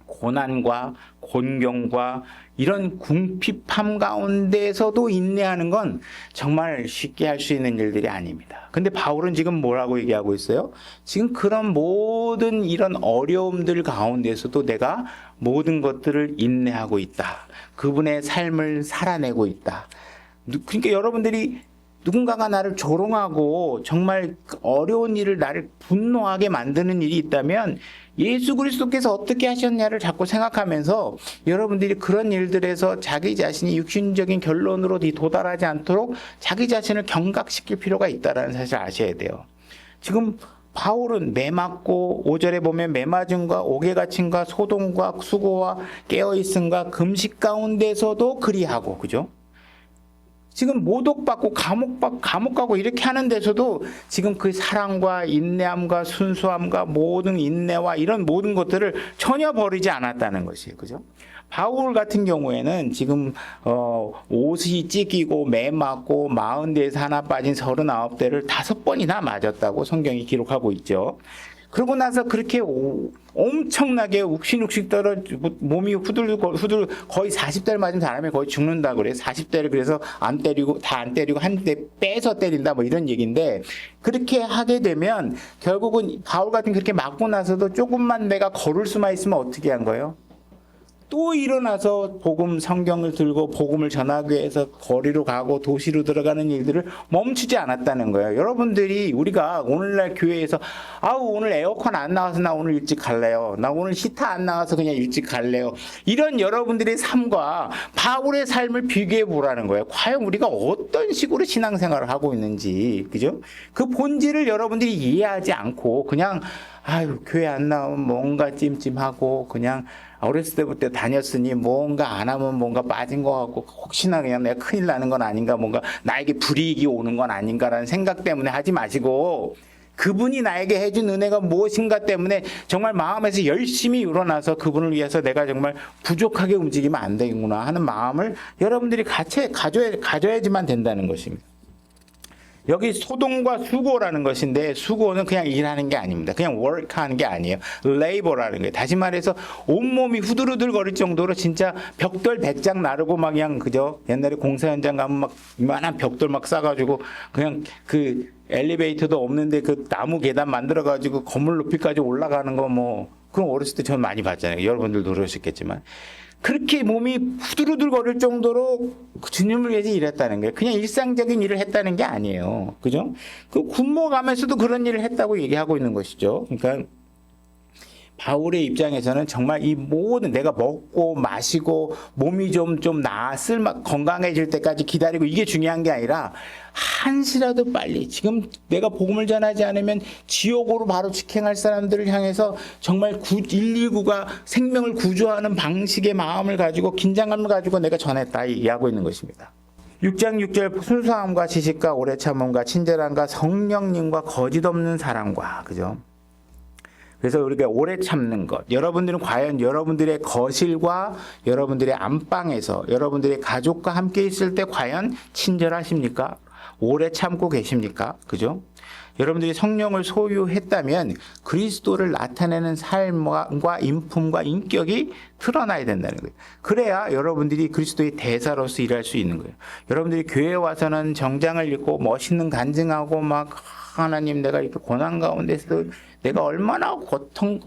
Speaker 1: 고난과 곤경과 이런 궁핍함 가운데서도 인내하는 건 정말 쉽게 할 수 있는 일들이 아닙니다. 근데 바울은 지금 뭐라고 얘기하고 있어요? 지금 그런 모든 이런 어려움들 가운데서도 내가 모든 것들을 인내하고 있다. 그분의 삶을 살아내고 있다. 그러니까 여러분들이 누군가가 나를 조롱하고 정말 어려운 일을 나를 분노하게 만드는 일이 있다면 예수 그리스도께서 어떻게 하셨냐를 자꾸 생각하면서 여러분들이 그런 일들에서 자기 자신이 육신적인 결론으로 도달하지 않도록 자기 자신을 경각시킬 필요가 있다는 사실을 아셔야 돼요. 지금 바울은 매 맞고 5절에 보면 매 맞음과 옥에 갇힘과 소동과 수고와 깨어있음과 금식 가운데서도 그리하고, 그죠? 지금 모독받고 감옥 가고 이렇게 하는 데서도 지금 그 사랑과 인내함과 순수함과 모든 인내와 이런 모든 것들을 전혀 버리지 않았다는 것이에요. 그죠? 바울 같은 경우에는 지금 옷이 찢기고 매 맞고 40대에서 하나 빠진 39대를 5번이나 맞았다고 성경이 기록하고 있죠. 그러고 나서 그렇게 엄청나게 욱신욱신 몸이 후들후들 거의 40대를 맞은 사람이 거의 죽는다 그래요. 40대를 그래서 안 때리고 한 대 빼서 때린다 뭐 이런 얘기인데, 그렇게 하게 되면 결국은 바울 같은 그렇게 맞고 나서도 조금만 내가 걸을 수만 있으면 어떻게 한 거예요? 또 일어나서 성경을 들고 복음을 전하기 위해서 거리로 가고 도시로 들어가는 일들을 멈추지 않았다는 거예요. 여러분들이 우리가 오늘날 교회에서 오늘 에어컨 안 나와서 나 오늘 일찍 갈래요. 나 오늘 히터 안 나와서 그냥 일찍 갈래요. 이런 여러분들의 삶과 바울의 삶을 비교해 보라는 거예요. 과연 우리가 어떤 식으로 신앙생활을 하고 있는지, 그죠? 그 본질을 여러분들이 이해하지 않고 그냥 교회 안 나오면 뭔가 찜찜하고 그냥 어렸을 때부터 다녔으니 뭔가 안 하면 뭔가 빠진 것 같고 혹시나 그냥 내가 큰일 나는 건 아닌가, 뭔가 나에게 불이익이 오는 건 아닌가라는 생각 때문에 하지 마시고, 그분이 나에게 해준 은혜가 무엇인가 때문에 정말 마음에서 열심히 일어나서 그분을 위해서 내가 정말 부족하게 움직이면 안 되겠구나 하는 마음을 여러분들이 같이 가져야지만 된다는 것입니다. 여기 소동과 수고라는 것인데, 수고는 그냥 일하는 게 아닙니다. 그냥 work하는 게 아니에요. labor라는 거예요. 다시 말해서 온몸이 후들후들 거릴 정도로 진짜 벽돌 100장 나르고 막 그냥, 그죠? 옛날에 공사 현장 가면 막 이만한 벽돌 막 싸가지고 그냥 그 엘리베이터도 없는데 그 나무 계단 만들어가지고 건물 높이까지 올라가는 거 뭐, 그럼 어렸을 때 저는 많이 봤잖아요. 여러분들도 그러셨겠지만. 그렇게 몸이 후들후들 거릴 정도로 주님을 위해서 일했다는 거예요. 그냥 일상적인 일을 했다는 게 아니에요. 그죠? 그 군모 가면서도 그런 일을 했다고 얘기하고 있는 것이죠. 그러니까 바울의 입장에서는 정말 이 모든 내가 먹고 마시고 몸이 좀 건강해질 때까지 기다리고 이게 중요한 게 아니라 한시라도 빨리, 지금 내가 복음을 전하지 않으면 지옥으로 바로 직행할 사람들을 향해서 정말 119가 생명을 구조하는 방식의 마음을 가지고 긴장감을 가지고 내가 전했다 얘기하고 있는 것입니다. 6장 6절 순수함과 지식과 오래 참음과 친절함과 성령님과 거짓 없는 사랑과 그죠? 그래서 우리가 오래 참는 것. 여러분들은 과연 여러분들의 거실과 여러분들의 안방에서 여러분들의 가족과 함께 있을 때 과연 친절하십니까? 오래 참고 계십니까? 그죠? 여러분들이 성령을 소유했다면 그리스도를 나타내는 삶과 인품과 인격이 드러나야 된다는 거예요. 그래야 여러분들이 그리스도의 대사로서 일할 수 있는 거예요. 여러분들이 교회에 와서는 정장을 입고 멋있는 간증하고 막 하나님 내가 이렇게 고난 가운데서도 내가 얼마나 고통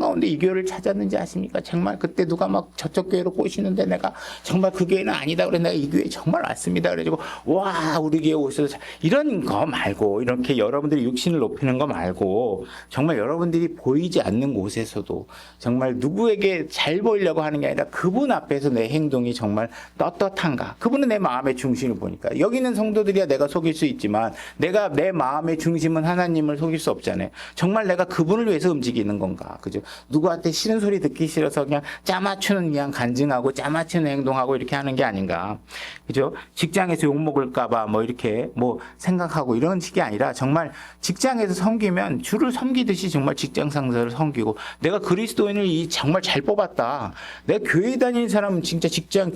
Speaker 1: 가운데 이 교회를 찾았는지 아십니까? 정말 그때 누가 막 저쪽 교회로 꼬시는데 내가 정말 그 교회는 아니다. 그래 내가 이 교회 정말 왔습니다. 그래가지고 와 우리 교회 오셔서 이런 거 말고 이렇게 여러분들이 육신을 높이는 거 말고 정말 여러분들이 보이지 않는 곳에서도 정말 누구에게 잘 보이려고 하는 게 아니라 그분 앞에서 내 행동이 정말 떳떳한가? 그분은 내 마음의 중심을 보니까 여기 있는 성도들이야 내가 속일 수 있지만 내가 내 마음의 중심은 하나님을 속일 수 없잖아요. 정말 내가 그분을 위해서 움직이는 건가? 그죠? 누구한테 싫은 소리 듣기 싫어서 그냥 짜맞추는 그냥 간증하고 짜맞추는 행동하고 이렇게 하는 게 아닌가? 그죠? 직장에서 욕먹을까봐 뭐 이렇게 뭐 생각하고 이런 식이 아니라 정말 직장에서 섬기면 주를 섬기듯이 정말 직장 상사를 섬기고 내가 그리스도인을 정말 잘 뽑았다. 내가 교회 다니는 사람은 진짜 직장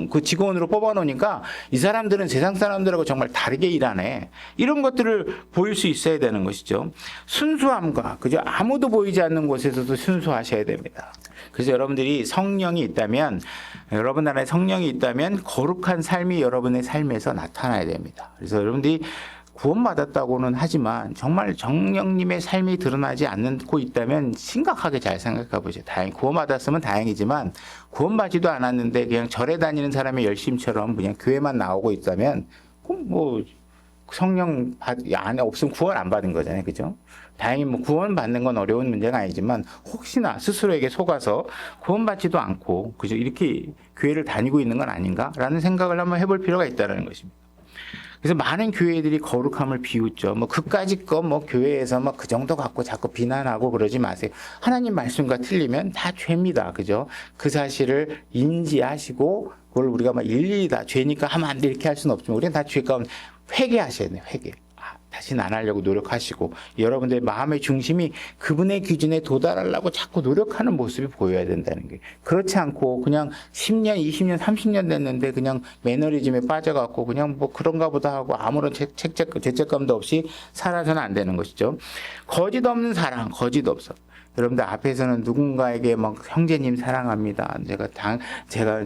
Speaker 1: 그 직원으로 뽑아놓으니까 이 사람들은 세상 사람들하고 정말 다르게 일하네. 이런 것들을 보일 수 있어야 되는 것이죠. 순수함과 그죠? 아무도 보이지 않는 곳에서도 순수하셔야 됩니다. 그래서 여러분들이 성령이 있다면 여러분 안에 성령이 있다면 거룩한 삶이 여러분의 삶에서 나타나야 됩니다. 그래서 여러분들이 구원받았다고는 하지만 정말 성령님의 삶이 드러나지 않고 있다면 심각하게 잘 생각해 보세요. 구원받았으면 다행이지만 구원받지도 않았는데 그냥 절에 다니는 사람의 열심처럼 그냥 교회만 나오고 있다면 뭐 성령 안에 없으면 구원 안 받은 거잖아요. 그죠? 다행히 뭐 구원 받는 건 어려운 문제가 아니지만 혹시나 스스로에게 속아서 구원 받지도 않고 그죠? 이렇게 교회를 다니고 있는 건 아닌가라는 생각을 한번 해볼 필요가 있다는 것입니다. 그래서 많은 교회들이 거룩함을 비웃죠. 뭐 그까짓 거 뭐 교회에서 뭐 그 정도 갖고 자꾸 비난하고 그러지 마세요. 하나님 말씀과 틀리면 다 죄입니다. 그죠? 그 사실을 인지하시고 그걸 우리가 막 일일이 다 죄니까 하면 안 돼 이렇게 할 수는 없지만 우리는 다 죄 가운데 회개하셔야 돼요. 회개. 다시는 안 하려고 노력하시고 여러분들의 마음의 중심이 그분의 기준에 도달하려고 자꾸 노력하는 모습이 보여야 된다는 거예요. 그렇지 않고 그냥 10년, 20년, 30년 됐는데 그냥 매너리즘에 빠져갖고 그냥 뭐 그런가 보다 하고 아무런 죄책감도 없이 살아서는 안 되는 것이죠. 거짓 없는 사랑, 거짓 없어. 여러분들 앞에서는 누군가에게 막 형제님 사랑합니다. 제가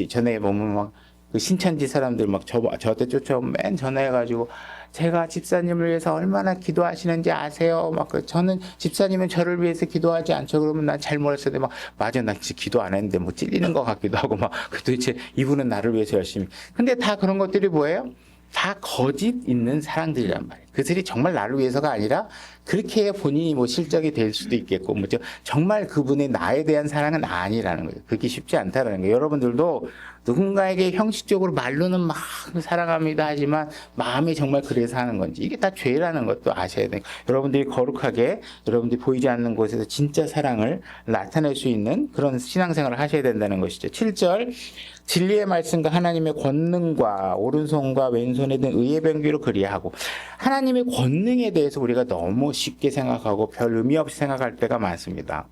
Speaker 1: 전에 보면 막 그 신천지 사람들 막 저한테 쫓아오면 맨 전화해가지고 제가 집사님을 위해서 얼마나 기도하시는지 아세요? 막 저는 집사님은 저를 위해서 기도하지 않죠. 그러면 난 잘 몰랐어요. 막 맞아, 나 진짜 기도 안 했는데 뭐 찔리는 것 같기도 하고 막 도대체 이분은 나를 위해서 열심히. 근데 다 그런 것들이 뭐예요? 다 거짓 있는 사랑들이란 말이에요. 그들이 정말 나를 위해서가 아니라 그렇게 본인이 뭐 실적이 될 수도 있겠고, 뭐 정말 그분의 나에 대한 사랑은 아니라는 거예요. 그게 쉽지 않다라는 거예요. 여러분들도 누군가에게 형식적으로 말로는 막 사랑합니다 하지만 마음이 정말 그래서 하는 건지 이게 다 죄라는 것도 아셔야 돼요. 여러분들이 거룩하게 여러분들이 보이지 않는 곳에서 진짜 사랑을 나타낼 수 있는 그런 신앙생활을 하셔야 된다는 것이죠. 7절 진리의 말씀과 하나님의 권능과 오른손과 왼손에 든 의의 병기로 그리하고 하나님의 권능에 대해서 우리가 너무 쉽게 생각하고 별 의미 없이 생각할 때가 많습니다.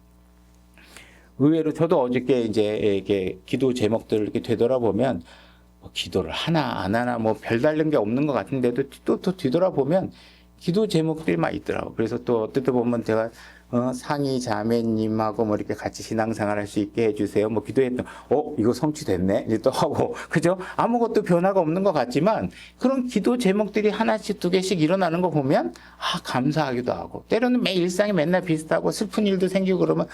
Speaker 1: 의외로 저도 어저께 이게 기도 제목들을 이렇게 되돌아보면 뭐 기도를 하나 안 하나 뭐 별다른 게 없는 것 같은데도 또 뒤돌아보면 기도 제목들이 막 있더라고. 그래서 또 어떨 때 보면 제가 상희 자매님하고 뭐 이렇게 같이 신앙생활 할 수 있게 해주세요. 뭐 기도했던, 이거 성취됐네? 이제 또 하고, 그죠? 아무것도 변화가 없는 것 같지만, 그런 기도 제목들이 하나씩 두 개씩 일어나는 거 보면, 감사하기도 하고, 때로는 매 일상이 맨날 비슷하고 슬픈 일도 생기고 그러면,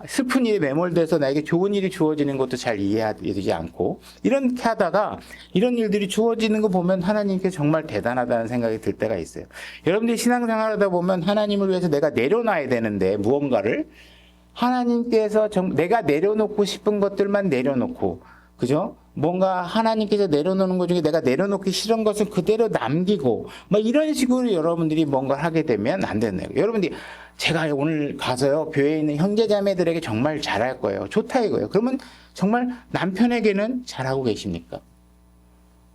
Speaker 1: 슬픈 일에 매몰돼서 나에게 좋은 일이 주어지는 것도 잘 이해하지 않고 이렇게 하다가 이런 일들이 주어지는 거 보면 하나님께 정말 대단하다는 생각이 들 때가 있어요. 여러분들이 신앙생활 하다 보면 하나님을 위해서 내가 내려놔야 되는데 무언가를 하나님께서 내가 내려놓고 싶은 것들만 내려놓고 그죠? 뭔가 하나님께서 내려놓는 것 중에 내가 내려놓기 싫은 것은 그대로 남기고 뭐 이런 식으로 여러분들이 뭔가 하게 되면 안 되는 거예요. 여러분들이 제가 오늘 가서요 교회에 있는 형제자매들에게 정말 잘할 거예요. 좋다 이거예요. 그러면 정말 남편에게는 잘하고 계십니까?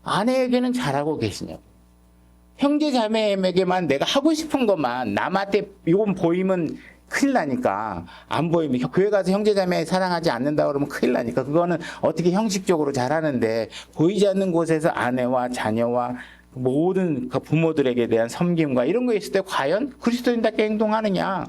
Speaker 1: 아내에게는 잘하고 계시냐고. 형제 자매에게만 내가 하고 싶은 것만 남한테 이건 보이면 큰일 나니까, 안 보이면 교회 가서 형제 자매 사랑하지 않는다 그러면 큰일 나니까 그거는 어떻게 형식적으로 잘하는데, 보이지 않는 곳에서 아내와 자녀와 모든 그 부모들에게 대한 섬김과 이런 거 있을 때 과연 그리스도인답게 행동하느냐,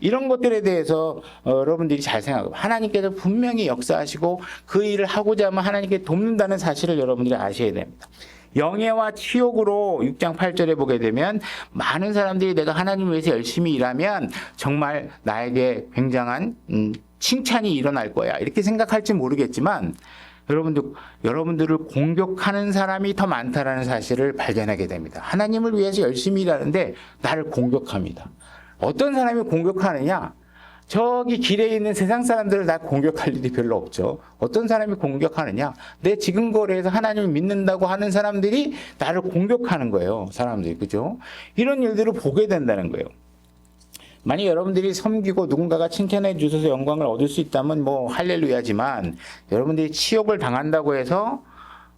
Speaker 1: 이런 것들에 대해서 여러분들이 잘 생각하고, 하나님께서 분명히 역사하시고 그 일을 하고자 하면 하나님께 돕는다는 사실을 여러분들이 아셔야 됩니다. 영예와 치욕으로 6장 8절에 보게 되면, 많은 사람들이 내가 하나님을 위해서 열심히 일하면 정말 나에게 굉장한 칭찬이 일어날 거야, 이렇게 생각할지 모르겠지만, 여러분들을 공격하는 사람이 더 많다라는 사실을 발견하게 됩니다. 하나님을 위해서 열심히 일하는데 나를 공격합니다. 어떤 사람이 공격하느냐? 저기 길에 있는 세상 사람들을 다 공격할 일이 별로 없죠. 어떤 사람이 공격하느냐? 내 지금 거래에서 하나님을 믿는다고 하는 사람들이 나를 공격하는 거예요. 사람들이, 그죠? 이런 일들을 보게 된다는 거예요. 만약 여러분들이 섬기고 누군가가 칭찬해 주셔서 영광을 얻을 수 있다면 뭐 할렐루야지만, 여러분들이 치욕을 당한다고 해서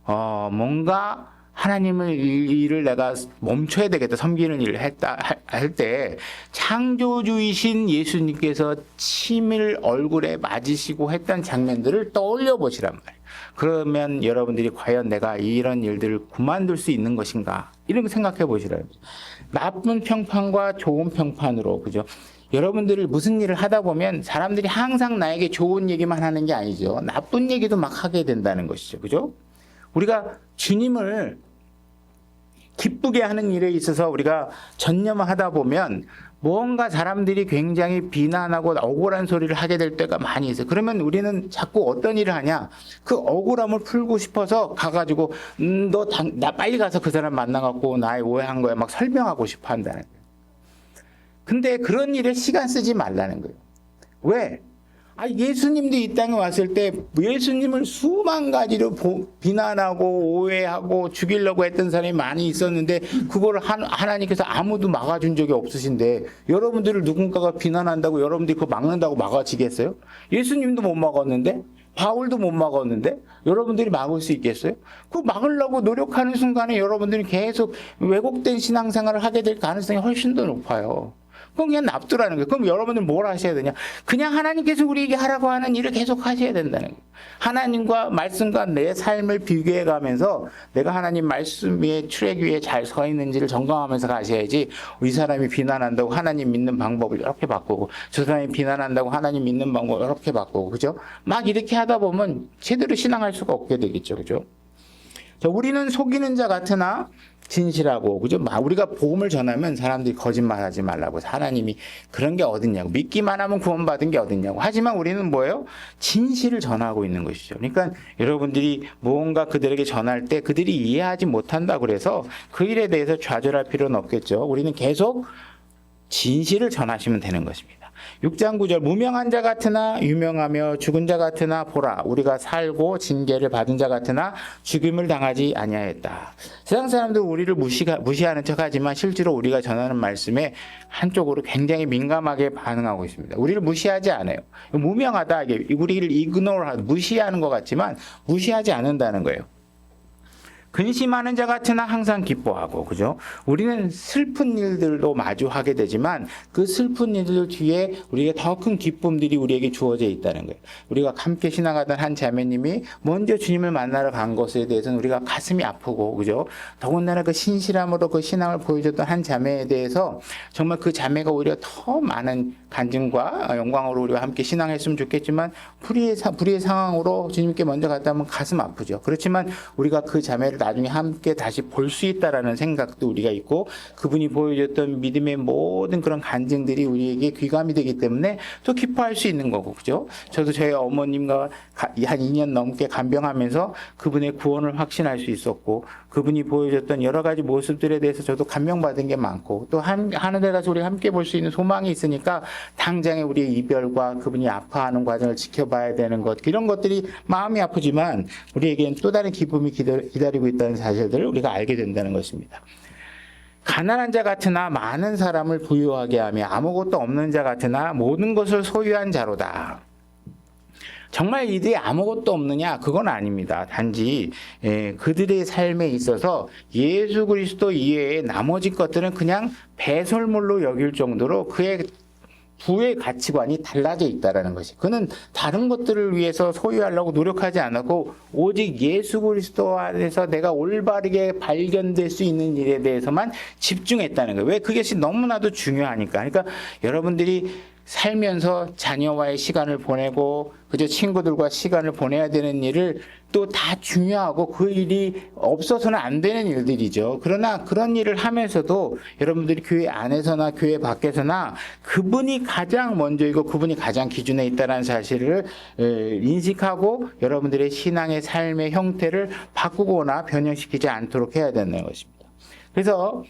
Speaker 1: 뭔가 하나님의 일을 내가 멈춰야 되겠다, 섬기는 일을 했다 할 때, 창조주이신 예수님께서 침을 얼굴에 맞으시고 했던 장면들을 떠올려 보시란 말이에요. 그러면 여러분들이 과연 내가 이런 일들을 그만둘 수 있는 것인가, 이런 거 생각해 보시라는 거죠. 나쁜 평판과 좋은 평판으로, 그죠? 여러분들을 무슨 일을 하다 보면 사람들이 항상 나에게 좋은 얘기만 하는 게 아니죠. 나쁜 얘기도 막 하게 된다는 것이죠. 그죠? 우리가 주님을 기쁘게 하는 일에 있어서 우리가 전념하다 보면 뭔가 사람들이 굉장히 비난하고 억울한 소리를 하게 될 때가 많이 있어요. 그러면 우리는 자꾸 어떤 일을 하냐? 그 억울함을 풀고 싶어서 가가지고 나 빨리 가서 그 사람 만나갖고 나의 오해한 거야 막 설명하고 싶어 한다는 거예요. 근데 그런 일에 시간 쓰지 말라는 거예요. 왜? 예수님도 이 땅에 왔을 때 예수님을 수만 가지로 비난하고 오해하고 죽이려고 했던 사람이 많이 있었는데, 그거를 하나님께서 아무도 막아준 적이 없으신데, 여러분들을 누군가가 비난한다고 여러분들이 그거 막는다고 막아지겠어요? 예수님도 못 막았는데, 바울도 못 막았는데 여러분들이 막을 수 있겠어요? 그 막으려고 노력하는 순간에 여러분들이 계속 왜곡된 신앙생활을 하게 될 가능성이 훨씬 더 높아요. 그럼 그냥 납두라는 거예요. 그럼 여러분들 뭘 하셔야 되냐? 그냥 하나님께서 우리에게 하라고 하는 일을 계속 하셔야 된다는 거예요. 하나님과 말씀과 내 삶을 비교해 가면서 내가 하나님 말씀 위에 출애굽 위에 잘 서 있는지를 점검하면서 가셔야지, 이 사람이 비난한다고 하나님 믿는 방법을 이렇게 바꾸고, 저 사람이 비난한다고 하나님 믿는 방법을 이렇게 바꾸고, 그죠? 막 이렇게 하다 보면 제대로 신앙할 수가 없게 되겠죠. 그죠? 자, 우리는 속이는 자 같으나 진실하고, 그죠? 우리가 복음을 전하면 사람들이 거짓말하지 말라고, 하나님이 그런 게 어딨냐고, 믿기만 하면 구원받은 게 어딨냐고. 하지만 우리는 뭐예요? 진실을 전하고 있는 것이죠. 그러니까 여러분들이 무언가 그들에게 전할 때 그들이 이해하지 못한다고 그래서 그 일에 대해서 좌절할 필요는 없겠죠. 우리는 계속 진실을 전하시면 되는 것입니다. 6장 9절, 무명한 자 같으나 유명하며 죽은 자 같으나 보라, 우리가 살고 징계를 받은 자 같으나 죽임을 당하지 아니하였다. 세상 사람들 우리를 무시하는 척하지만 실제로 우리가 전하는 말씀에 한쪽으로 굉장히 민감하게 반응하고 있습니다. 우리를 무시하지 않아요. 무명하다, 이게 우리를 이그노르하다, 무시하는 것 같지만 무시하지 않는다는 거예요. 근심하는 자 같으나 항상 기뻐하고, 그죠? 우리는 슬픈 일들도 마주하게 되지만 그 슬픈 일들 뒤에 우리가 더 큰 기쁨들이 우리에게 주어져 있다는 거예요. 우리가 함께 신앙하던 한 자매님이 먼저 주님을 만나러 간 것에 대해서는 우리가 가슴이 아프고, 그죠? 더군다나 그 신실함으로 그 신앙을 보여줬던 한 자매에 대해서 정말 그 자매가 오히려 더 많은 간증과 영광으로 우리와 함께 신앙했으면 좋겠지만, 불의의 상황으로 주님께 먼저 갔다 오면 가슴 아프죠. 그렇지만 우리가 그 자매를 나중에 함께 다시 볼 수 있다라는 생각도 우리가 있고, 그분이 보여줬던 믿음의 모든 그런 간증들이 우리에게 귀감이 되기 때문에 또 기뻐할 수 있는 거고, 그죠? 저도 저희 어머님과 한 2년 넘게 간병하면서 그분의 구원을 확신할 수 있었고, 그분이 보여줬던 여러 가지 모습들에 대해서 저도 감명받은 게 많고, 또 하늘에 가서 우리가 함께 볼 수 있는 소망이 있으니까 당장의 우리의 이별과 그분이 아파하는 과정을 지켜봐야 되는 것, 이런 것들이 마음이 아프지만 우리에게는 또 다른 기쁨이 기다리고 있다는 사실들을 우리가 알게 된다는 것입니다. 가난한 자 같으나 많은 사람을 부유하게 하며 아무것도 없는 자 같으나 모든 것을 소유한 자로다. 정말 이들이 아무것도 없느냐? 그건 아닙니다. 단지 그들의 삶에 있어서 예수 그리스도 이외에 나머지 것들은 그냥 배설물로 여길 정도로 그의 부의 가치관이 달라져 있다라는 것이. 그는 다른 것들을 위해서 소유하려고 노력하지 않았고 오직 예수 그리스도 안에서 내가 올바르게 발견될 수 있는 일에 대해서만 집중했다는 거예요. 왜? 그것이 너무나도 중요하니까. 그러니까 여러분들이 살면서 자녀와의 시간을 보내고 그저 친구들과 시간을 보내야 되는 일을 또 다 중요하고 그 일이 없어서는 안 되는 일들이죠. 그러나 그런 일을 하면서도 여러분들이 교회 안에서나 교회 밖에서나 그분이 가장 먼저이고 그분이 가장 기준에 있다는 사실을 인식하고 여러분들의 신앙의 삶의 형태를 바꾸거나 변형시키지 않도록 해야 되는 것입니다. 그래서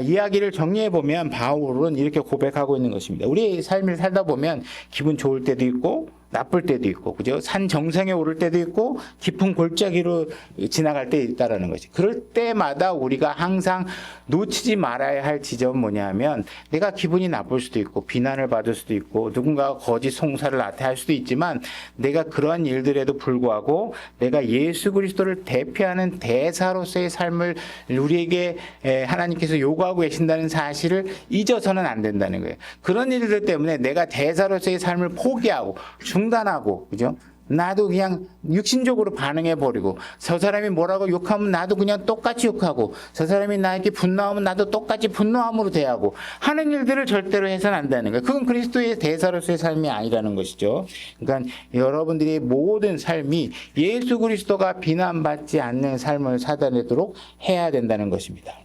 Speaker 1: 이야기를 정리해 보면 바울은 이렇게 고백하고 있는 것입니다. 우리의 삶을 살다 보면 기분 좋을 때도 있고 나쁠 때도 있고, 그죠? 산 정상에 오를 때도 있고 깊은 골짜기로 지나갈 때 있다라는 것이. 그럴 때마다 우리가 항상 놓치지 말아야 할 지점은 뭐냐면 내가 기분이 나쁠 수도 있고 비난을 받을 수도 있고 누군가가 거짓 송사를 나타낼 수도 있지만 내가 그러한 일들에도 불구하고 내가 예수 그리스도를 대표하는 대사로서의 삶을 우리에게 하나님께서 요구하고 계신다는 사실을 잊어서는 안 된다는 거예요. 그런 일들 때문에 내가 대사로서의 삶을 포기하고 중단하고, 그죠? 나도 그냥 육신적으로 반응해버리고, 저 사람이 뭐라고 욕하면 나도 그냥 똑같이 욕하고, 저 사람이 나에게 분노하면 나도 똑같이 분노함으로 대하고 하는 일들을 절대로 해서는 안 된다는 거예요. 그건 그리스도의 대사로서의 삶이 아니라는 것이죠. 그러니까 여러분들의 모든 삶이 예수 그리스도가 비난받지 않는 삶을 살아내도록 해야 된다는 것입니다.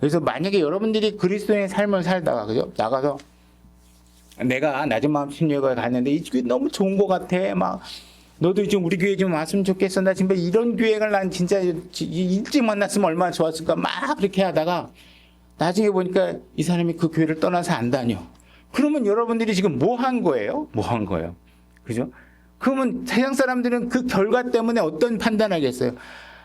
Speaker 1: 그래서 만약에 여러분들이 그리스도의 삶을 살다가, 그죠? 나가서 내가 낮은 마음 침례교회 갔는데 이 교회 너무 좋은 것 같아. 막 너도 좀 우리 교회 좀 왔으면 좋겠어. 나 정말 이런 교회를 난 진짜 일찍 만났으면 얼마나 좋았을까. 막 그렇게 하다가 나중에 보니까 이 사람이 그 교회를 떠나서 안 다녀. 그러면 여러분들이 지금 뭐 한 거예요? 뭐 한 거예요? 그죠? 그러면 세상 사람들은 그 결과 때문에 어떤 판단하겠어요?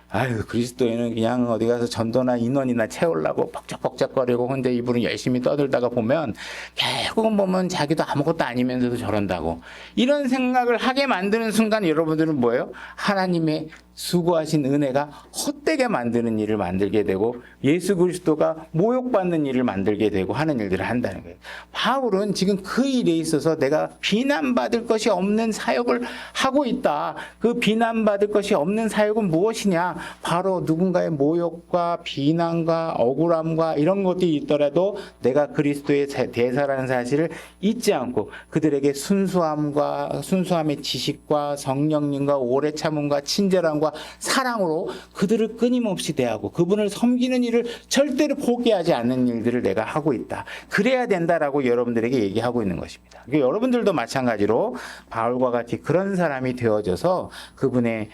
Speaker 1: 아유, 그리스도인은 그냥 어디 가서 전도나 인원이나 채우려고 벅적벅적거리고 혼자 이분은 열심히 떠들다가 보면 결국은 보면 자기도 아무것도 아니면서도 저런다고. 이런 생각을 하게 만드는 순간 여러분들은 뭐예요? 하나님의 수고하신 은혜가 헛되게 만드는 일을 만들게 되고 예수 그리스도가 모욕받는 일을 만들게 되고 하는 일들을 한다는 거예요. 바울은 지금 그 일에 있어서 내가 비난받을 것이 없는 사역을 하고 있다. 그 비난받을 것이 없는 사역은 무엇이냐? 바로 누군가의 모욕과 비난과 억울함과 이런 것들이 있더라도 내가 그리스도의 대사라는 사실을 잊지 않고 그들에게 순수함의 지식과 성령님과 오래 참음과 친절함과 사랑으로 그들을 끊임없이 대하고 그분을 섬기는 일을 절대로 포기하지 않는 일들을 내가 하고 있다. 그래야 된다라고 여러분들에게 얘기하고 있는 것입니다. 여러분들도 마찬가지로 바울과 같이 그런 사람이 되어져서 그분의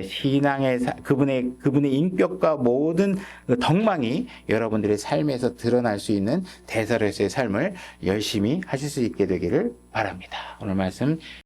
Speaker 1: 신앙의 그분의 인격과 모든 덕망이 여러분들의 삶에서 드러날 수 있는 대사로서의 삶을 열심히 하실 수 있게 되기를 바랍니다. 오늘 말씀